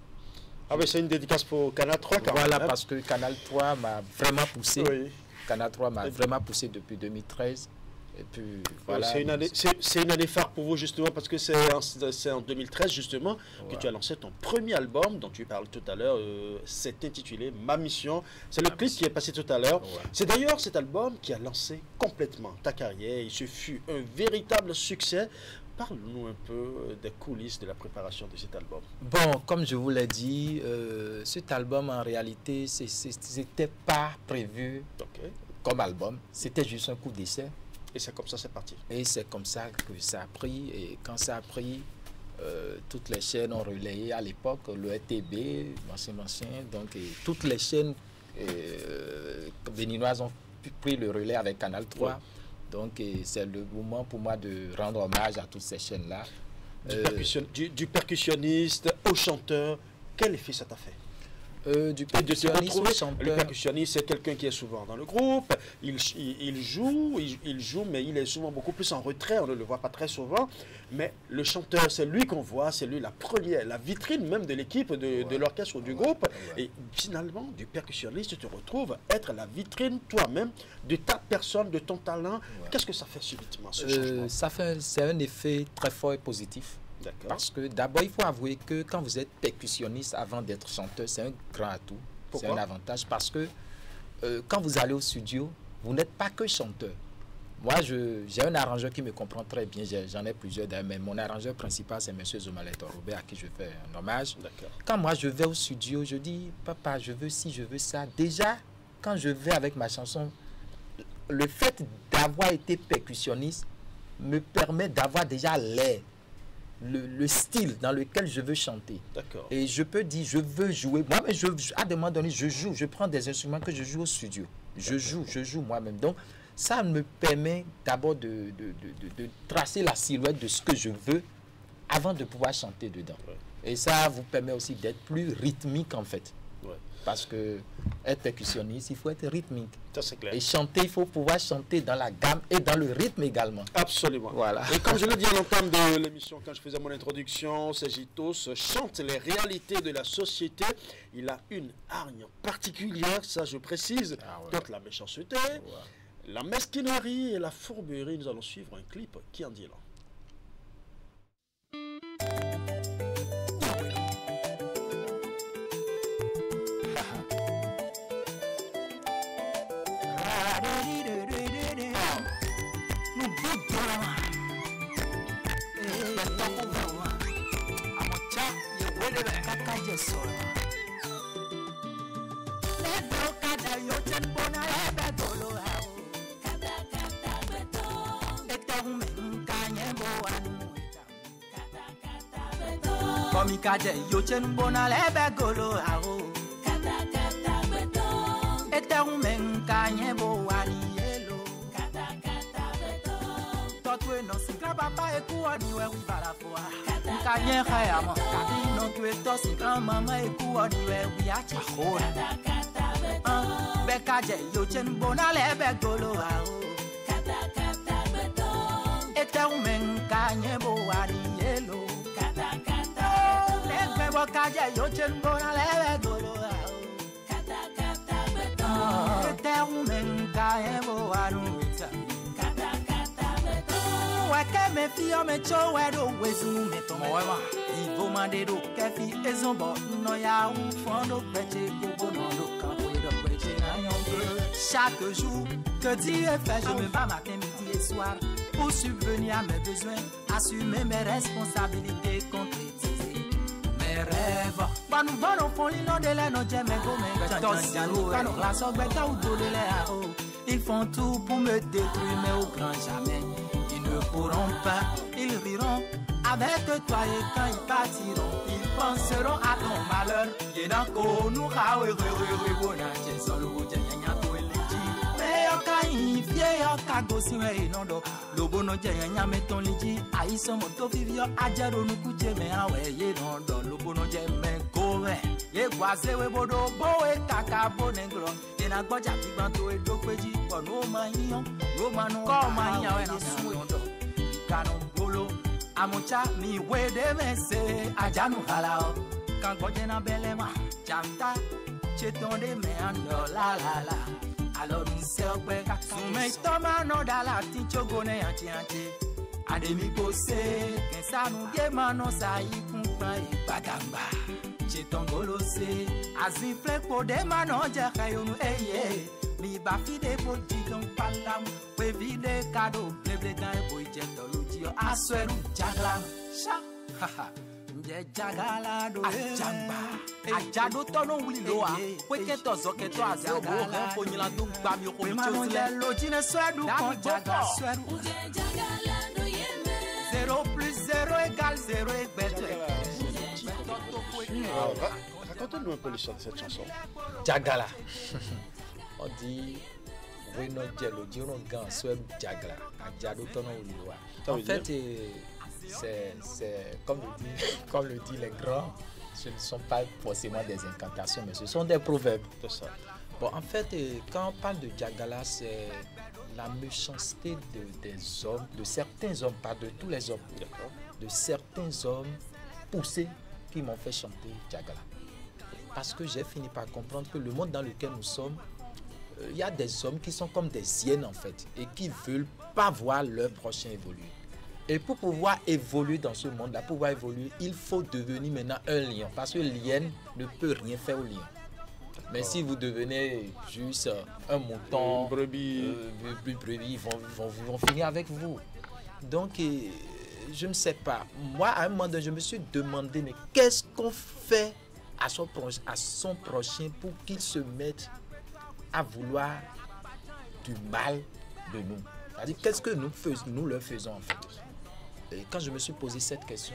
A: Ah oui, c'est une dédicace pour Canal 3 quand
H: voilà,
A: même.
H: parce que Canal 3 m'a vraiment poussé. Canal 3 m'a vraiment poussé depuis 2013. Et puis, voilà.
A: C'est une année phare pour vous justement parce que c'est en 2013 justement que tu as lancé ton premier album dont tu parles tout à l'heure. C'est intitulé Ma Mission. C'est le clip qui est passé tout à l'heure. C'est d'ailleurs cet album qui a lancé complètement ta carrière. Et ce fut un véritable succès. Parle-nous un peu des coulisses de la préparation de cet album.
H: Bon, comme je vous l'ai dit, cet album en réalité, c'était pas prévu comme album. C'était juste un coup d'essai.
A: Et c'est comme ça, c'est parti.
H: Et c'est comme ça que ça a pris. Et quand ça a pris, toutes les chaînes ont relayé à l'époque, le RTB, donc toutes les chaînes béninoises ont pris le relais avec Canal 3. Ouais. Donc c'est le moment pour moi de rendre hommage à toutes ces chaînes-là.
A: Du percussionniste au chanteur, quel effet ça t'a fait?
H: Du percussionniste au chanteur.
A: Le percussionniste, c'est quelqu'un qui est souvent dans le groupe, il joue, mais il est souvent beaucoup plus en retrait, on ne le voit pas très souvent. Mais le chanteur, c'est lui qu'on voit, c'est lui la vitrine même de l'équipe, de l'orchestre ou du groupe. Et finalement, du percussionniste, tu te retrouves être la vitrine toi-même de ta personne, de ton talent. Qu'est-ce que ça fait subitement, ce changement?
H: C'est un effet très fort et positif. Parce que d'abord, il faut avouer que quand vous êtes percussionniste avant d'être chanteur, c'est un grand atout. C'est un avantage parce que quand vous allez au studio, vous n'êtes pas que chanteur. Moi, j'ai un arrangeur qui me comprend très bien. J'en ai plusieurs d'ailleurs, mais mon arrangeur principal, c'est M. Zomaleto Robert, à qui je fais un hommage. Quand moi, je vais au studio, je dis, papa, je veux ci, je veux ça. Déjà, quand je vais avec ma chanson, le fait d'avoir été percussionniste me permet d'avoir déjà l'air. Le style dans lequel je veux chanter. Et je peux dire, je veux jouer. Moi, mais à des moments donnés, je joue. Je prends des instruments que je joue au studio. Je joue moi-même. Donc, ça me permet d'abord de tracer la silhouette de ce que je veux avant de pouvoir chanter dedans. Et ça vous permet aussi d'être plus rythmique, en fait. Parce que être percussionniste, il faut être rythmique.
A: Ça, c'est clair.
H: Et chanter, il faut pouvoir chanter dans la gamme et dans le rythme également.
A: Absolument.
H: Voilà.
A: Et comme je l'ai dit à l'entame de l'émission, quand je faisais mon introduction, Sergitos chante les réalités de la société. Il a une hargne particulière, ça je précise, contre la méchanceté, la mesquinerie et la fourberie. Nous allons suivre un clip qui en dit long.
E: Komikaje yochen bona lebe golo aho kata kata beto eterumen kanye bo wani yelo kata kata beto totwe no sikra papa ekuoni we wibala foa kanye khaya mo kabi no twe to sikra mama ekuoni we wiachi kata kata beto bekaje yochen bona lebe golo aho kata kata beto eterumen kanye bo wani yelo Kaja yochen bona leve golo kata kata beto eterumen kaemo aruta kata kata beto wake me fio me cho wedo wezu me to moema ivo mandero kefi ezombo no ya un fondo peche gobo no do campo do peche na yombe chaque jour que Dieu fait je me bats matin midi et soir pour subvenir à mes besoins assumer mes responsabilités concrétiser rêve banu banu folino de la no jeme gome raso beta ou de la ils font tout pour me détruire mais au grand jamais ils ne pourront pas ils riront avec toi et quand ils partiront ils penseront à ton malheur yenako nous rawe bona solo jenya to eleji mais yokai fie yokago siwe inondo lobo no jenya meton liji aiso moto vivio ajaro nukuche me awe ye nondo lobo no jeme gowe ye gwaze we bodo bowe kaka bonengro ina gboja bigban to edopeji po no mayan no manu ko mayan we na sundo ikano bolo amucha mi we de mese ajanu halao kan gboje na belema jamta chetonde me ando la la la alors nous serbe soume toma no dala tinchogone anti ademi bose kensa nu ge mano sai kunpa ipadamba chetongolo se azifle po de mano je kayonu eye mi ba fide po digon palam we vide kado bleble dan boy jetology asweru jagla sha haha jagala do ajamba ajado tono wilo a weke to zoketo aze obo kan fonyila do gba mi ko mi to le lojine swedu kon jaga swedu jagala do yeme 0 + 0 = 0 egbe
A: Racontez-nous un peu l'histoire de cette chanson.
H: Jagala. On dit Bueno Jello, Diono Gan, Sweb Jagala, Adjado Tono Uliwa. En fait, c'est comme le dit les grands, ce ne sont pas forcément des incantations, mais ce sont des proverbes.
A: C'est ça.
H: Bon, en fait, quand on parle de Jagala, c'est la méchanceté des hommes, de certains hommes, pas de tous les hommes, de certains hommes poussés qui m'ont fait chanter Jagala. Parce que j'ai fini par comprendre que le monde dans lequel nous sommes, il y a des hommes qui sont comme des hyènes en fait et qui ne veulent pas voir leur prochain évoluer. Et pour pouvoir évoluer dans ce monde-là, pour pouvoir évoluer, il faut devenir maintenant un lion. Parce que l'hyène ne peut rien faire au lion. Mais si vous devenez juste un mouton, une brebis, ils vont finir avec vous. Donc, je ne sais pas. Moi, à un moment donné, je me suis demandé, mais qu'est-ce qu'on fait à son prochain pour qu'il se mette à vouloir du mal de nous? C'est-à-dire, qu'est-ce que nous leur faisons en fait? Et quand je me suis posé cette question,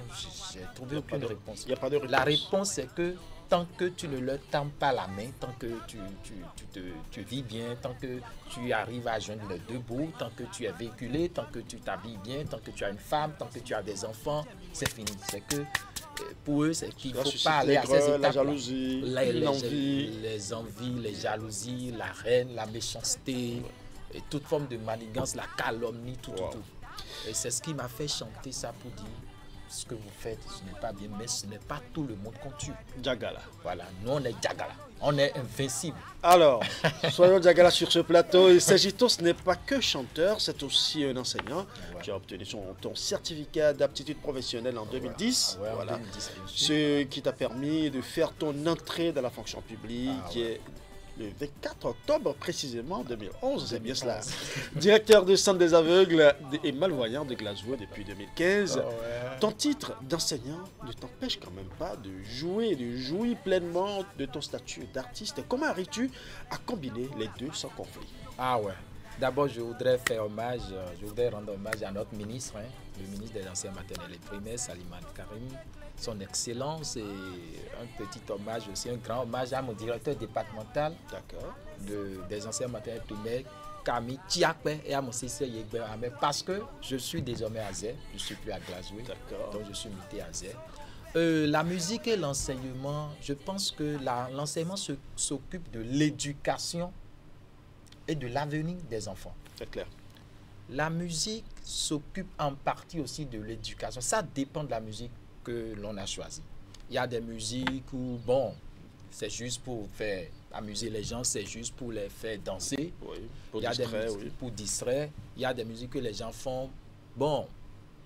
H: j'ai trouvé aucune réponse. Il n'y a pas de réponse. La réponse, c'est que tant que tu ne leur tends pas la main, tant que tu vis bien, tant que tu arrives à joindre les deux bouts, tant que tu es véhiculé, tant que tu t'habilles bien, tant que tu as une femme, tant que tu as des enfants, c'est fini. C'est que pour eux, c'est qu'il ne faut pas aller à ces étapes. La jalousie, les envies, les jalousies, la haine, la méchanceté, et toute forme de manigance, la calomnie, tout. Et c'est ce qui m'a fait chanter ça pour dire ce que vous faites, ce n'est pas bien, mais ce n'est pas tout le monde qu'on tue.
A: Jagala.
H: Voilà, nous on est Jagala, on est invincible.
A: Alors, soyons Jagala sur ce plateau. Et Sergito, ce n'est pas que chanteur, c'est aussi un enseignant. Tu as obtenu ton certificat d'aptitude professionnelle en 2010.
H: Voilà. En 2010,
A: ce qui t'a permis de faire ton entrée dans la fonction publique, qui est le 24 octobre précisément 2011, c'est bien cela. Directeur du Centre des aveugles et malvoyants de Glasgow depuis 2015. Ton titre d'enseignant ne t'empêche quand même pas de jouir pleinement de ton statut d'artiste. Comment arrives-tu à combiner les deux sans conflit?
H: Ah ouais. D'abord, je voudrais rendre hommage à notre ministre, le ministre des Enseignements maternels et primaires, Salimane Karim. Son excellence, et un petit hommage aussi, un grand hommage à mon directeur départemental des enseignements maternels et primaires, Camille Tiakpe, et à mon CC Yegbe Ahmed, parce que je suis désormais à Zé, je ne suis plus à Glasgow, donc je suis muté à Zé. La musique et l'enseignement, je pense que l'enseignement s'occupe de l'éducation et de l'avenir des enfants.
A: C'est clair.
H: La musique s'occupe en partie aussi de l'éducation. Ça dépend de la musique que l'on a choisi. Il y a des musiques où, bon, c'est juste pour faire amuser les gens, c'est juste pour les faire danser.
A: Pour
H: il y a
A: distraire,
H: des musiques pour distraire. Il y a des musiques que les gens font, bon,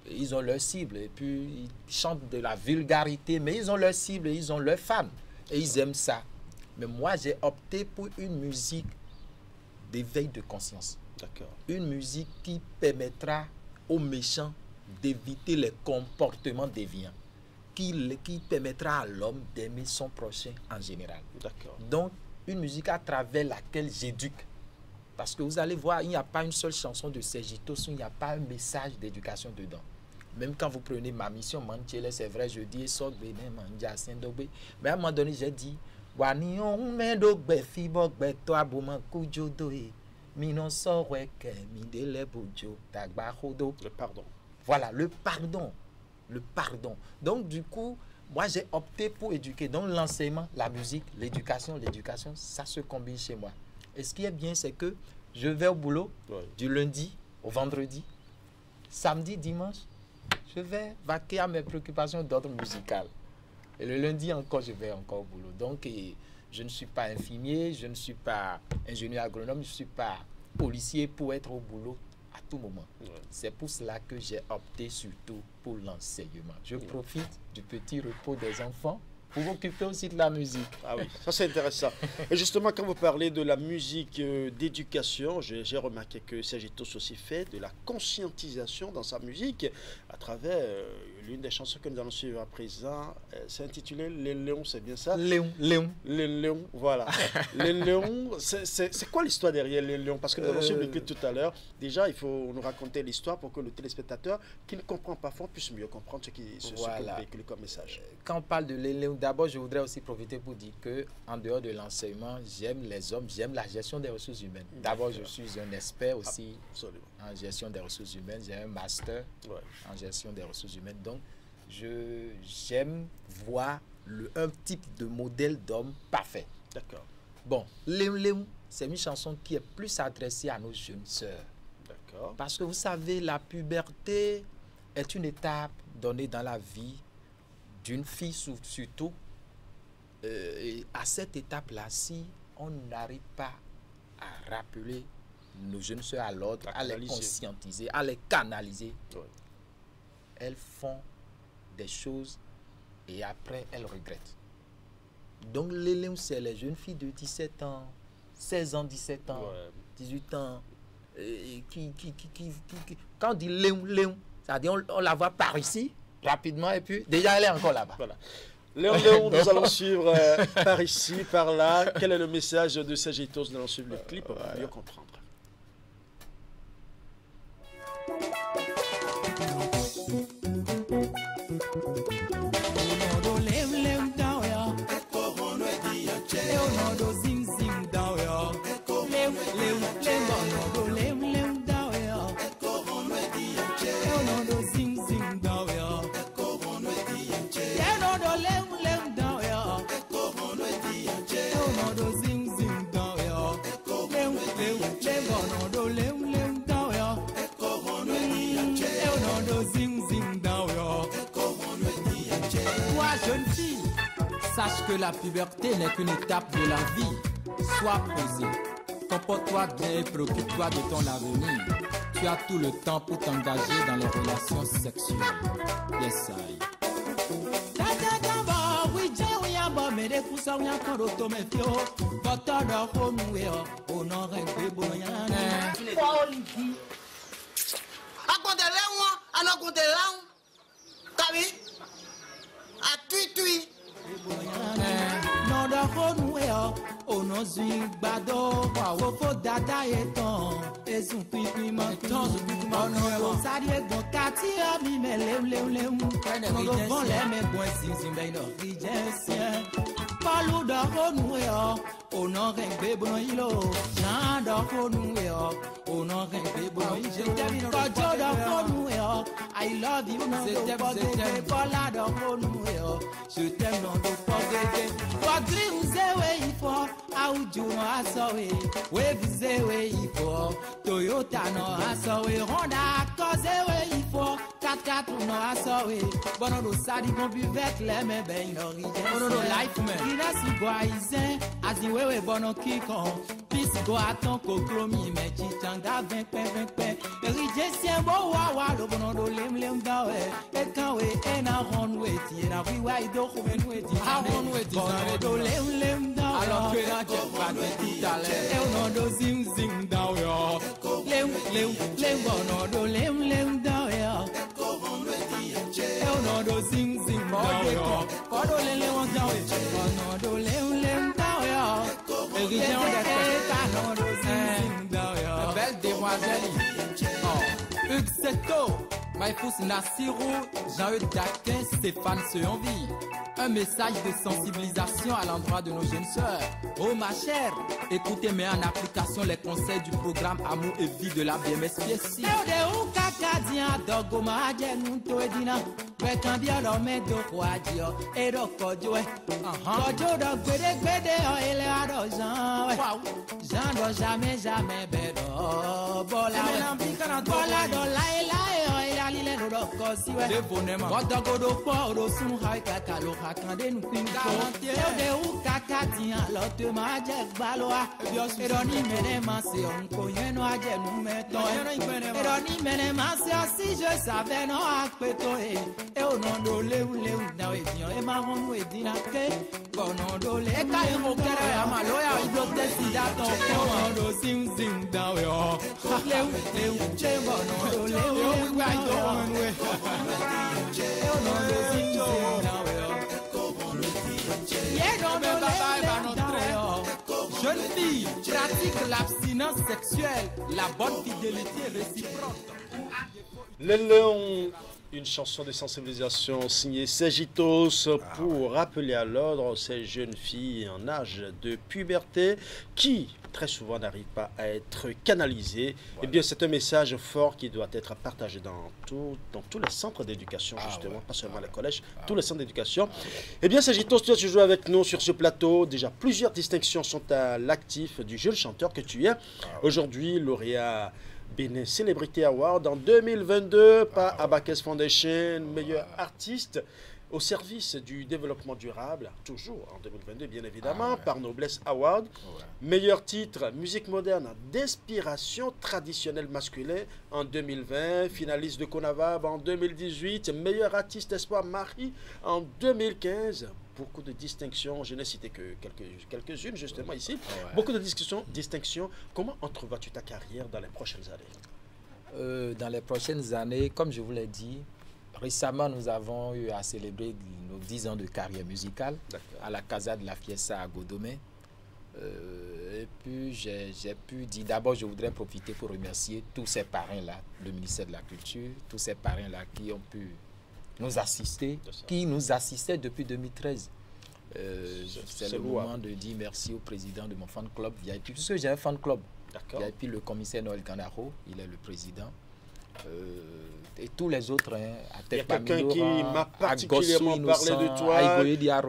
H: ils ont leur cible et puis ils chantent de la vulgarité, mais ils ont leur cible et ils ont leurs fans et ils aiment ça. Mais moi, j'ai opté pour une musique d'éveil de conscience. Une musique qui permettra aux méchants d'éviter les comportements déviants, qui permettra à l'homme d'aimer son prochain en général. Donc, une musique à travers laquelle j'éduque. Parce que vous allez voir, il n'y a pas une seule chanson de Sergito où il n'y a pas un message d'éducation dedans. Même quand vous prenez ma mission, c'est vrai, je dis, mais à un moment donné, j'ai dit,
A: le pardon.
H: Voilà, le pardon. Le pardon. Donc, du coup, moi, j'ai opté pour éduquer. Donc, l'enseignement, la musique, l'éducation, ça se combine chez moi. Et ce qui est bien, c'est que je vais au boulot du lundi au vendredi. Samedi, dimanche, je vais vaquer à mes préoccupations d'ordre musical. Et le lundi encore, je vais encore au boulot. Donc, je ne suis pas infirmier, je ne suis pas ingénieur agronome, je ne suis pas policier pour être au boulot à tout moment. C'est pour cela que j'ai opté surtout pour l'enseignement. Je profite du petit repos des enfants pour m'occuper aussi de la musique.
A: Ah oui, ça c'est intéressant. Et justement, quand vous parlez de la musique d'éducation, j'ai remarqué que Sergito aussi fait de la conscientisation dans sa musique à travers l'une des chansons que nous allons suivre à présent. C'est intitulé Les Léons, c'est bien ça?
H: Léon.
A: Les Léons, voilà. Les Léons, c'est quoi l'histoire derrière Les Léons? Parce que nous allons suivre le clip tout à l'heure. Déjà, il faut nous raconter l'histoire pour que le téléspectateur qui ne comprend pas fort puisse mieux comprendre ce que vous véhiculez comme message.
H: Quand on parle de Les Léons, d'abord, je voudrais aussi profiter pour dire que, en dehors de l'enseignement, j'aime les hommes, j'aime la gestion des ressources humaines. D'abord, je suis un expert aussi en gestion des ressources humaines. J'ai un master en gestion des ressources humaines. Donc, j'aime voir un type de modèle d'homme parfait.
A: D'accord.
H: Bon, Léum Léum, c'est une chanson qui est plus adressée à nos jeunes sœurs.
A: D'accord.
H: Parce que vous savez, la puberté est une étape donnée dans la vie d'une fille surtout. Et à cette étape-là, si on n'arrive pas à rappeler nos jeunes sœurs à l'ordre, à les conscientiser, à les canaliser, elles font des choses et après elles regrettent. Donc l'élève, c'est les jeunes filles de 17 ans, 16 ans, 17 ans, 18 ans, quand on dit Léon, c'est-à-dire on la voit par ici, rapidement, et puis déjà elle est encore là-bas.
A: Voilà. Léon, nous allons suivre par ici, par là. Quel est le message de Sagitos? Nous allons suivre le clip pour mieux comprendre.
H: Sache que la puberté n'est qu'une étape de la vie. Sois posé, comporte-toi bien et préoccupe-toi de ton avenir. Tu as tout le temps pour t'engager dans les relations sexuelles. Yes, I.
E: Onozui gbado wa wofo dada etan ezun pinpin mo etan ono sari egbon kati ami me leum ono bon le me bon sinsin be no rijesien palu do honu e ono rengbe bon ilo jan do honu e ono rengbe bon ilo kojo do honu e I love you no do forget bola do honu e je t'aime no do forget for dreams away for Audio no asawe, Webze way for Toyota no asawe, Honda cause way for 4x4 no asawe, Bono do sadi bon buvette le me ben no rije. Bono do life man. Ina si boise, as in wewe bono kikon. Peace go aton ko klomi me chichanga 20 rije sien bo wa do bono do lem dawe. E kanwe e na runway ti na wi wa do khomenwe ti. Ha runway ti na do lem dawe. Alors que na eu não dou zing down yo. Lem bono do lem down yo. Eu não dou zing down yo. Quando lem down yo. Não dou lem down yo. Région des non dou zing down yo. Belle demoiselle. Oh, Hugues Seto, Maïfous Nassirou, Jean-Eudes Daquin, Stéphane Seonvi. Un message de sensibilisation à l'endroit de nos jeunes sœurs. Oh ma chère, écoutez mais en application les conseils du programme Amour et Vie de la BMSPSI. Akande nou pinko de ou kakatia lote ma je gbaloa eroni mene mase on konye no aje nou meton eroni mene mase si je savais no akpeto e o non do le na e dion e ma ron we dina ke bono do le ka e mo kere ya ma loya i do te si da ton ko do sing down yo le che bono do le we I do on we o non do sing down jeune fille, pratique l'abstinence sexuelle, la bonne fidélité réciproque.
A: Le Léon, Une chanson de sensibilisation signée Sergitos pour rappeler à l'ordre ces jeunes filles en âge de puberté qui très souvent n'arrivent pas à être canalisées. Voilà. Eh bien, c'est un message fort qui doit être partagé dans tous les centres d'éducation, justement, pas seulement les collèges, tous les centres d'éducation. Eh bien, Sergitos, tu joues avec nous sur ce plateau. Déjà, plusieurs distinctions sont à l'actif du jeune chanteur que tu es. Aujourd'hui, lauréat Bénin Celebrity Award en 2022 par Abacus Foundation, meilleur artiste au service du développement durable, toujours en 2022 bien évidemment, par Noblesse Award. Meilleur titre, musique moderne d'inspiration traditionnelle masculine en 2020, finaliste de Conavab en 2018, meilleur artiste espoir Marie en 2015. Beaucoup de distinctions, je n'ai cité que quelques-unes justement ici. Beaucoup de distinctions. Comment entrevois-tu ta carrière dans les prochaines années?
H: Dans les prochaines années, comme je vous l'ai dit, récemment nous avons eu à célébrer nos 10 ans de carrière musicale à la Casa de la Fiesta à Godomé. Et puis j'ai pu dire, d'abord je voudrais profiter pour remercier tous ces parrains-là, le ministère de la Culture, tous ces parrains-là qui ont pu nous assister, qui nous assistaient depuis 2013. C'est le moment de dire merci au président de mon fan club VIP, puisque j'ai un fan club. VIP, le commissaire Noël Canaro, il est le président. Et tous les autres,
A: il y a quelqu'un qui m'a particulièrement parlé de toi,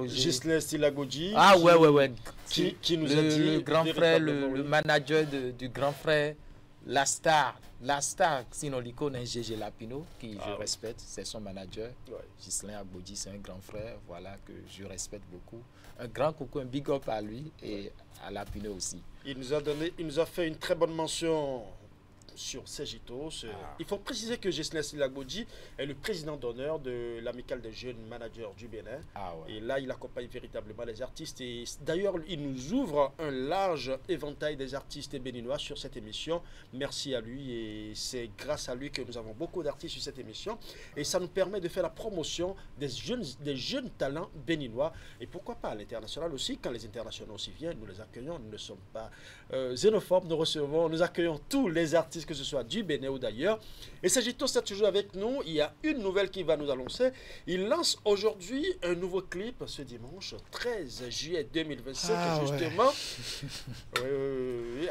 A: Gislain Stilagodji, qui nous a dit
H: le grand frère, le manager du grand frère, la star, sinon l'icône est Gégé Lapino, qui je respecte, c'est son manager. Gislain Agodji, c'est un grand frère, voilà, que je respecte beaucoup. Un grand coucou, un big up à lui et à Lapino aussi.
A: Il nous a fait une très bonne mention sur Sergitos. Il faut préciser que Gislain Stilagodji est le président d'honneur de l'amicale des jeunes managers du Bénin. Et là, il accompagne véritablement les artistes. Et d'ailleurs, il nous ouvre un large éventail des artistes béninois sur cette émission. Merci à lui. Et c'est grâce à lui que nous avons beaucoup d'artistes sur cette émission. Et ça nous permet de faire la promotion des jeunes talents béninois. Et pourquoi pas à l'international aussi. Quand les internationaux aussi viennent, nous les accueillons. Nous ne sommes pas xénophobes. Nous accueillons tous les artistes, que ce soit du Bénin ou d'ailleurs. Et Sergitos est toujours avec nous. Il y a une nouvelle qui va nous annoncer. Il lance aujourd'hui un nouveau clip ce dimanche 13 juillet 2025. Justement.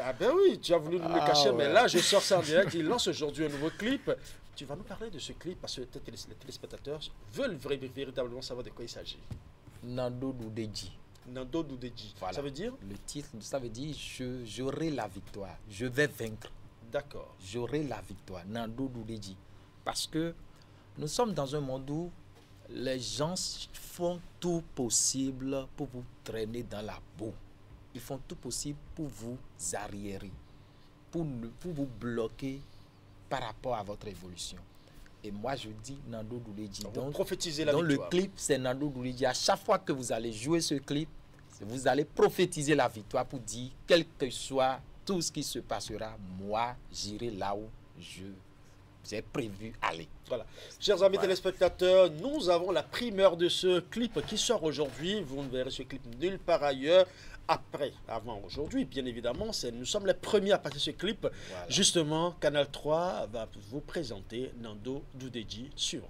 A: Ah ben oui, tu as voulu nous le cacher, mais là je sors ça en direct. Il lance aujourd'hui un nouveau clip. Tu vas nous parler de ce clip parce que les téléspectateurs veulent véritablement savoir de quoi il s'agit.
H: Nando Doudeji.
A: Nando Doudeji. Voilà. Ça veut dire?
H: Le titre, ça veut dire j'aurai la victoire. Je vais vaincre.
A: D'accord.
H: J'aurai la victoire. Nando Doudeji. Parce que nous sommes dans un monde où les gens font tout possible pour vous traîner dans la boue. Ils font tout possible pour vous arriérer, pour vous bloquer par rapport à votre évolution. Et moi, je dis Nando Doudeji.
A: Donc, prophétiser la victoire.
H: Le clip, c'est Nando Doudeji. À chaque fois que vous allez jouer ce clip, vous allez prophétiser la victoire pour dire, quel que soit tout ce qui se passera, moi, j'irai là où j'ai prévu aller.
A: Voilà. Chers amis téléspectateurs, nous avons la primeur de ce clip qui sort aujourd'hui. Vous ne verrez ce clip nulle part ailleurs. Avant aujourd'hui, bien évidemment, nous sommes les premiers à passer ce clip. Voilà. Justement, Canal 3 va vous présenter Nando Doudeji sur.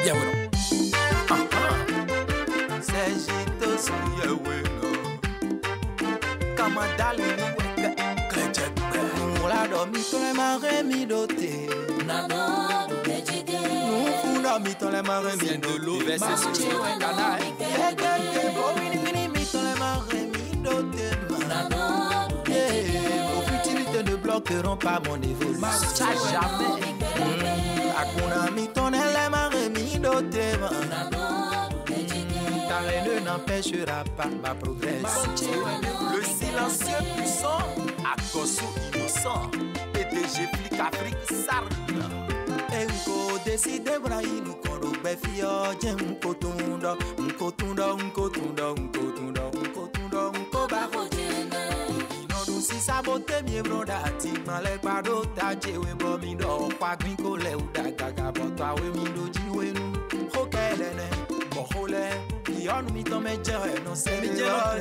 G: Bien voilà. Sergitos, Kamadali, Moula dormi ton les marins mi doté. Nando Doudeji. Nous mi ton les marins mi de l'eau verser sur le canal. Mi ton les marins mi doté. Nando Doudeji. Vos futilités ne bloqueront pas mon évolution. Ça jamais. Akuna mi ton les marins mi doté. Ta haine n'empêchera pas ma progression. Le silencieux puissant, Akosu innocent, PDG Flic Afrique Sarna. Enko décide Brahim Kodo Befio, Jem Kotundo, Nkotundo, Nkobaro Jene. Inodu si sabote mi broda, Timale Pado, Tajewe Bomido, Quagrinko Leuda, Gagaboto, Wemido Jiwenu, Hokelene. Bohole, Yon mi to me jere, no se mi jere,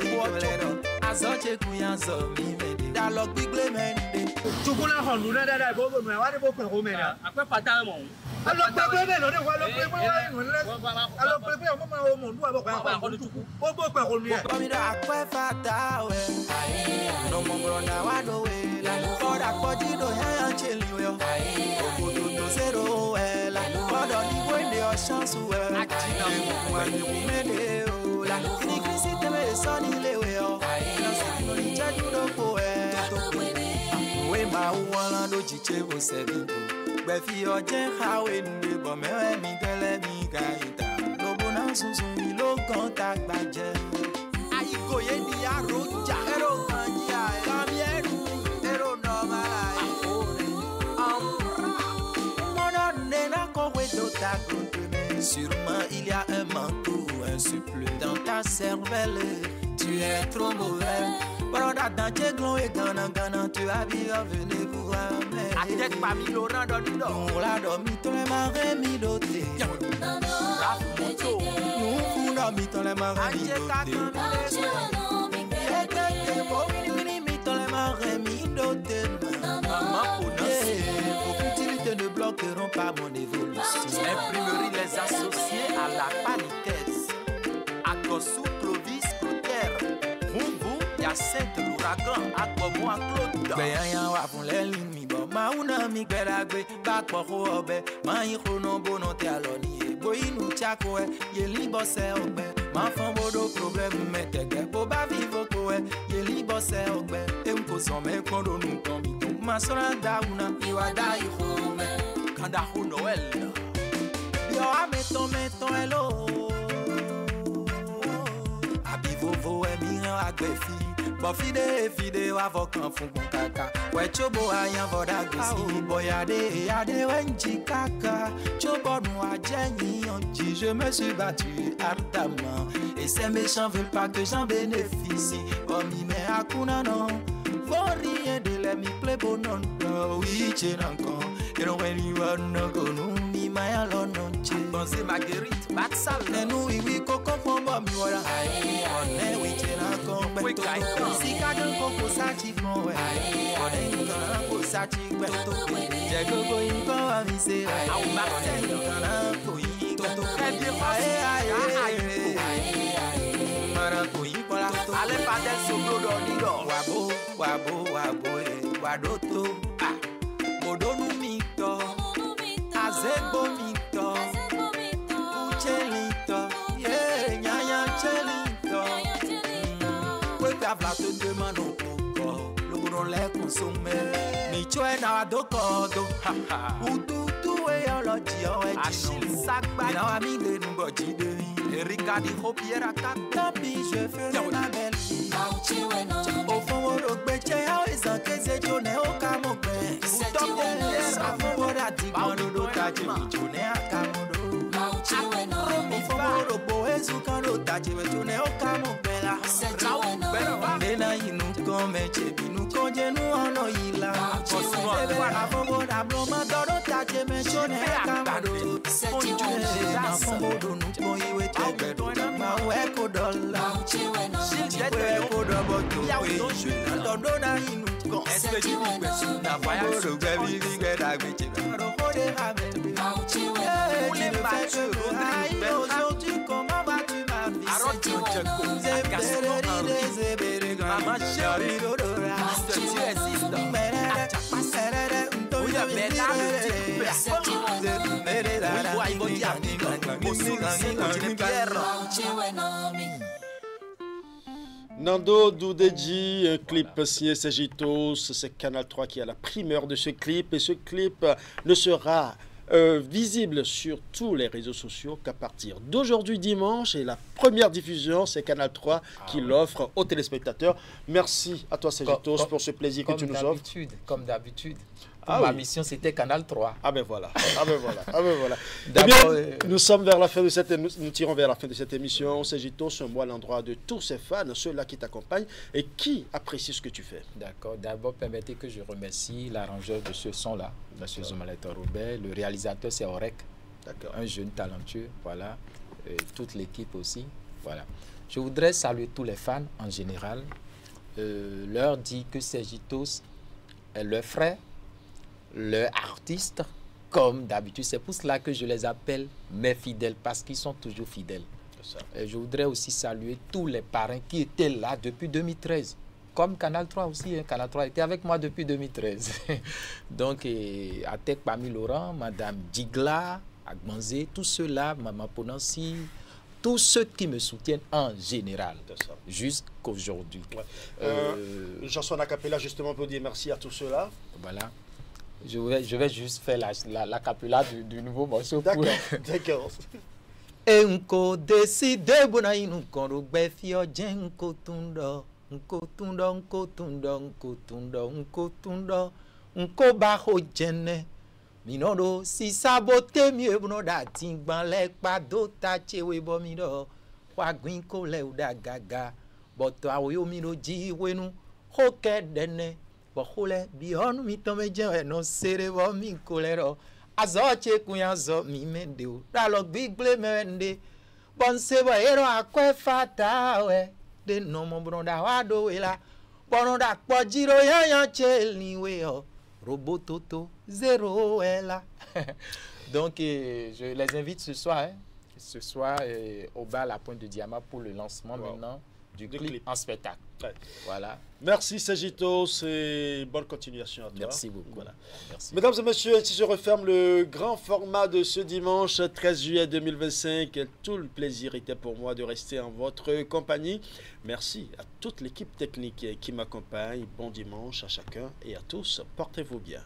G: azoche kuyanzo mimede dialogue bigle mende
I: chukula hondu na da bobo me wa de bo ko me na akwa pata mo alo pepe me lo de wa lo pepe wa no le alo pepe o mo o mo ndu abo kwa ko chuku bobo pe ko mi
G: mi da akwa fata we no mo bronda wa do we la for da podi do ya cheli we o do zero we la for do ni we de chance we atina mo wa ni mede o la kini krisi te me so ni le we o no ni chaju do ko we ma wala do chiche bo sevindo gbe fi oje hawe nde bo me mi tele mi kaita lo bona sunsun mi lo kan ta gbaje ayiko ye ni aroja ero kan ji ai kami ero no mala mona ne na ko we do ta contenir sûrement il y a un manteau un souffle dans ta cervelle tu es trop mauvais. Broda dans Tcheglon et Gana, tu as bien venu voir. Atek parmi Laurent Donido. Nous la dormi, ton les marins mi doté. Nous la mi ton les marins mi doté. Maman pour nos utilités ne bloqueront pas mon évolution. Imprimerie les associés à la panithèse. À Gossou, Clovis, Clotaire. Sainte l'ouragan akpomo aklodo beyan wa fun lelin mi bo mauna mi gberabe ba poho obe mayin krono bono te aloni egbo inu chako e yeli bose ogbe ma fon bodo problem metege bo ba vivo ko e yeli bose ogbe e nko so me kondo nu kan mi to ma sora dauna iwa da ihome kanda ho noel yo ameton elo abi vovo e mi ran agbefi but fide wa vokan fun gun kaka we chobo ayan voda gbesi boyade wenji kaka chobo nu ajeyin onji je me suis battu ardemment et ces méchants veulent pas que j'en bénéficie comme mi me akuna non for rien de les mi play bonon oui chenanko et non when you are no go no mi my alone Bonzi Marguerite Maxal Nenu iwi koko pombo mi wala One we chena kombeto Sika don koko sachi fonwe One inkana ko sachi kweto Jego go inko wa mi se Au Marcel Inkana ko inko Kedi Mara ko inko la Ale padel sobro do nido Wabo Wadoto Modonu mito Azebo mito Chelito, yeah, nyanya chelito. We pavla te demande au coco, le gros lait consommé. Mi choe na adokodo, ututu e oloji o e Achille Sagba. Na ami de numboji de Erika di Hopiera Katapi, je ferai ma belle fille. Au fond wo gbeche o ezanke jone o kamogbe. Utop de ra fond wo da di bono do taje mi jone akamodo. Mi fomoro boezu kano taje wetune okamo bela Nena inu kome chebi nu konje nu ono ila Ebe na fomo da bloma doro taje me chone okamo Onjune na fomo do nu kon iwe tebe Ma weko dola Weko dobo to we Dondo na inu kon Espeji mi na faya Fomo gbebi ligbe da gbeche Aro hode habe Oulé Mathieu Rodrigue aujourd'hui comment vas-tu ma vie Arodio Djeko Gaston Henri Maman chérie Dodora Tu existes Ouya Bernard Oui, boy, il va dire
A: Nando Doudeji, un clip signé Sagitos, c'est Canal 3 qui a la primeur de ce clip et ce clip ne sera visible sur tous les réseaux sociaux qu'à partir d'aujourd'hui dimanche et la première diffusion c'est Canal 3 qui l'offre aux téléspectateurs. Merci à toi Sagitos pour ce plaisir que tu nous offres.
H: Comme d'habitude. Ma mission c'était Canal 3.
A: Ah ben voilà. Eh bien, nous sommes vers la fin de cette nous tirons vers la fin de cette émission. Sagitos, un mot à l'endroit de tous ces fans, ceux-là qui t'accompagnent et qui apprécient ce que tu fais.
H: D'accord. D'abord, permettez que je remercie l'arrangeur de ce son-là, M. Zomaleta Robert. Le réalisateur, c'est Orek. D'accord. Un jeune talentueux, voilà. Et toute l'équipe aussi, voilà. Je voudrais saluer tous les fans en général, leur dire que Sergitos est leur frère, leur artiste, comme d'habitude. C'est pour cela que je les appelle mes fidèles, parce qu'ils sont toujours fidèles. Et je voudrais aussi saluer tous les parrains qui étaient là depuis 2013. Comme Canal 3 aussi, hein. Canal 3 était avec moi depuis 2013. Donc, Atek Pami Laurent, Madame Digla, Agmanzé, tous ceux-là, Maman Ponansi, tous ceux qui me soutiennent en général, jusqu'aujourd'hui.
A: Chanson a cappella justement pour dire merci à tous ceux-là.
H: Voilà. Je vais juste faire la cappella du nouveau morceau.
A: D'accord, d'accord.
H: Enko décide bonaï nous korogbe fio jenko tundo nko tundo nko baho jene minodo si sabote mieux bono da tingban le pa do ta chewe bo mido wa gwin ko le uda gaga boto awo mi no ji wenu hoke dene bo hole bi onu mi to me je no sere bo mi ko le ro azoche kunyazo mi mende o dalo gbigble mende bonse bo ero akwe fatawe de no mo bronda wado wela bonda pojiro yan cheliwe o robototo zéro ela. Donc je les invite ce soir au bar La Pointe de Diamant pour le lancement maintenant du clip en spectacle.
A: Ouais.
H: Voilà.
A: Merci Sergitos et bonne continuation à toi.
H: Merci beaucoup.
A: Voilà.
H: Merci.
A: Mesdames et messieurs, ainsi se referme le grand format de ce dimanche 13 juillet 2025. Tout le plaisir était pour moi de rester en votre compagnie. Merci à toute l'équipe technique qui m'accompagne. Bon dimanche à chacun et à tous. Portez-vous bien.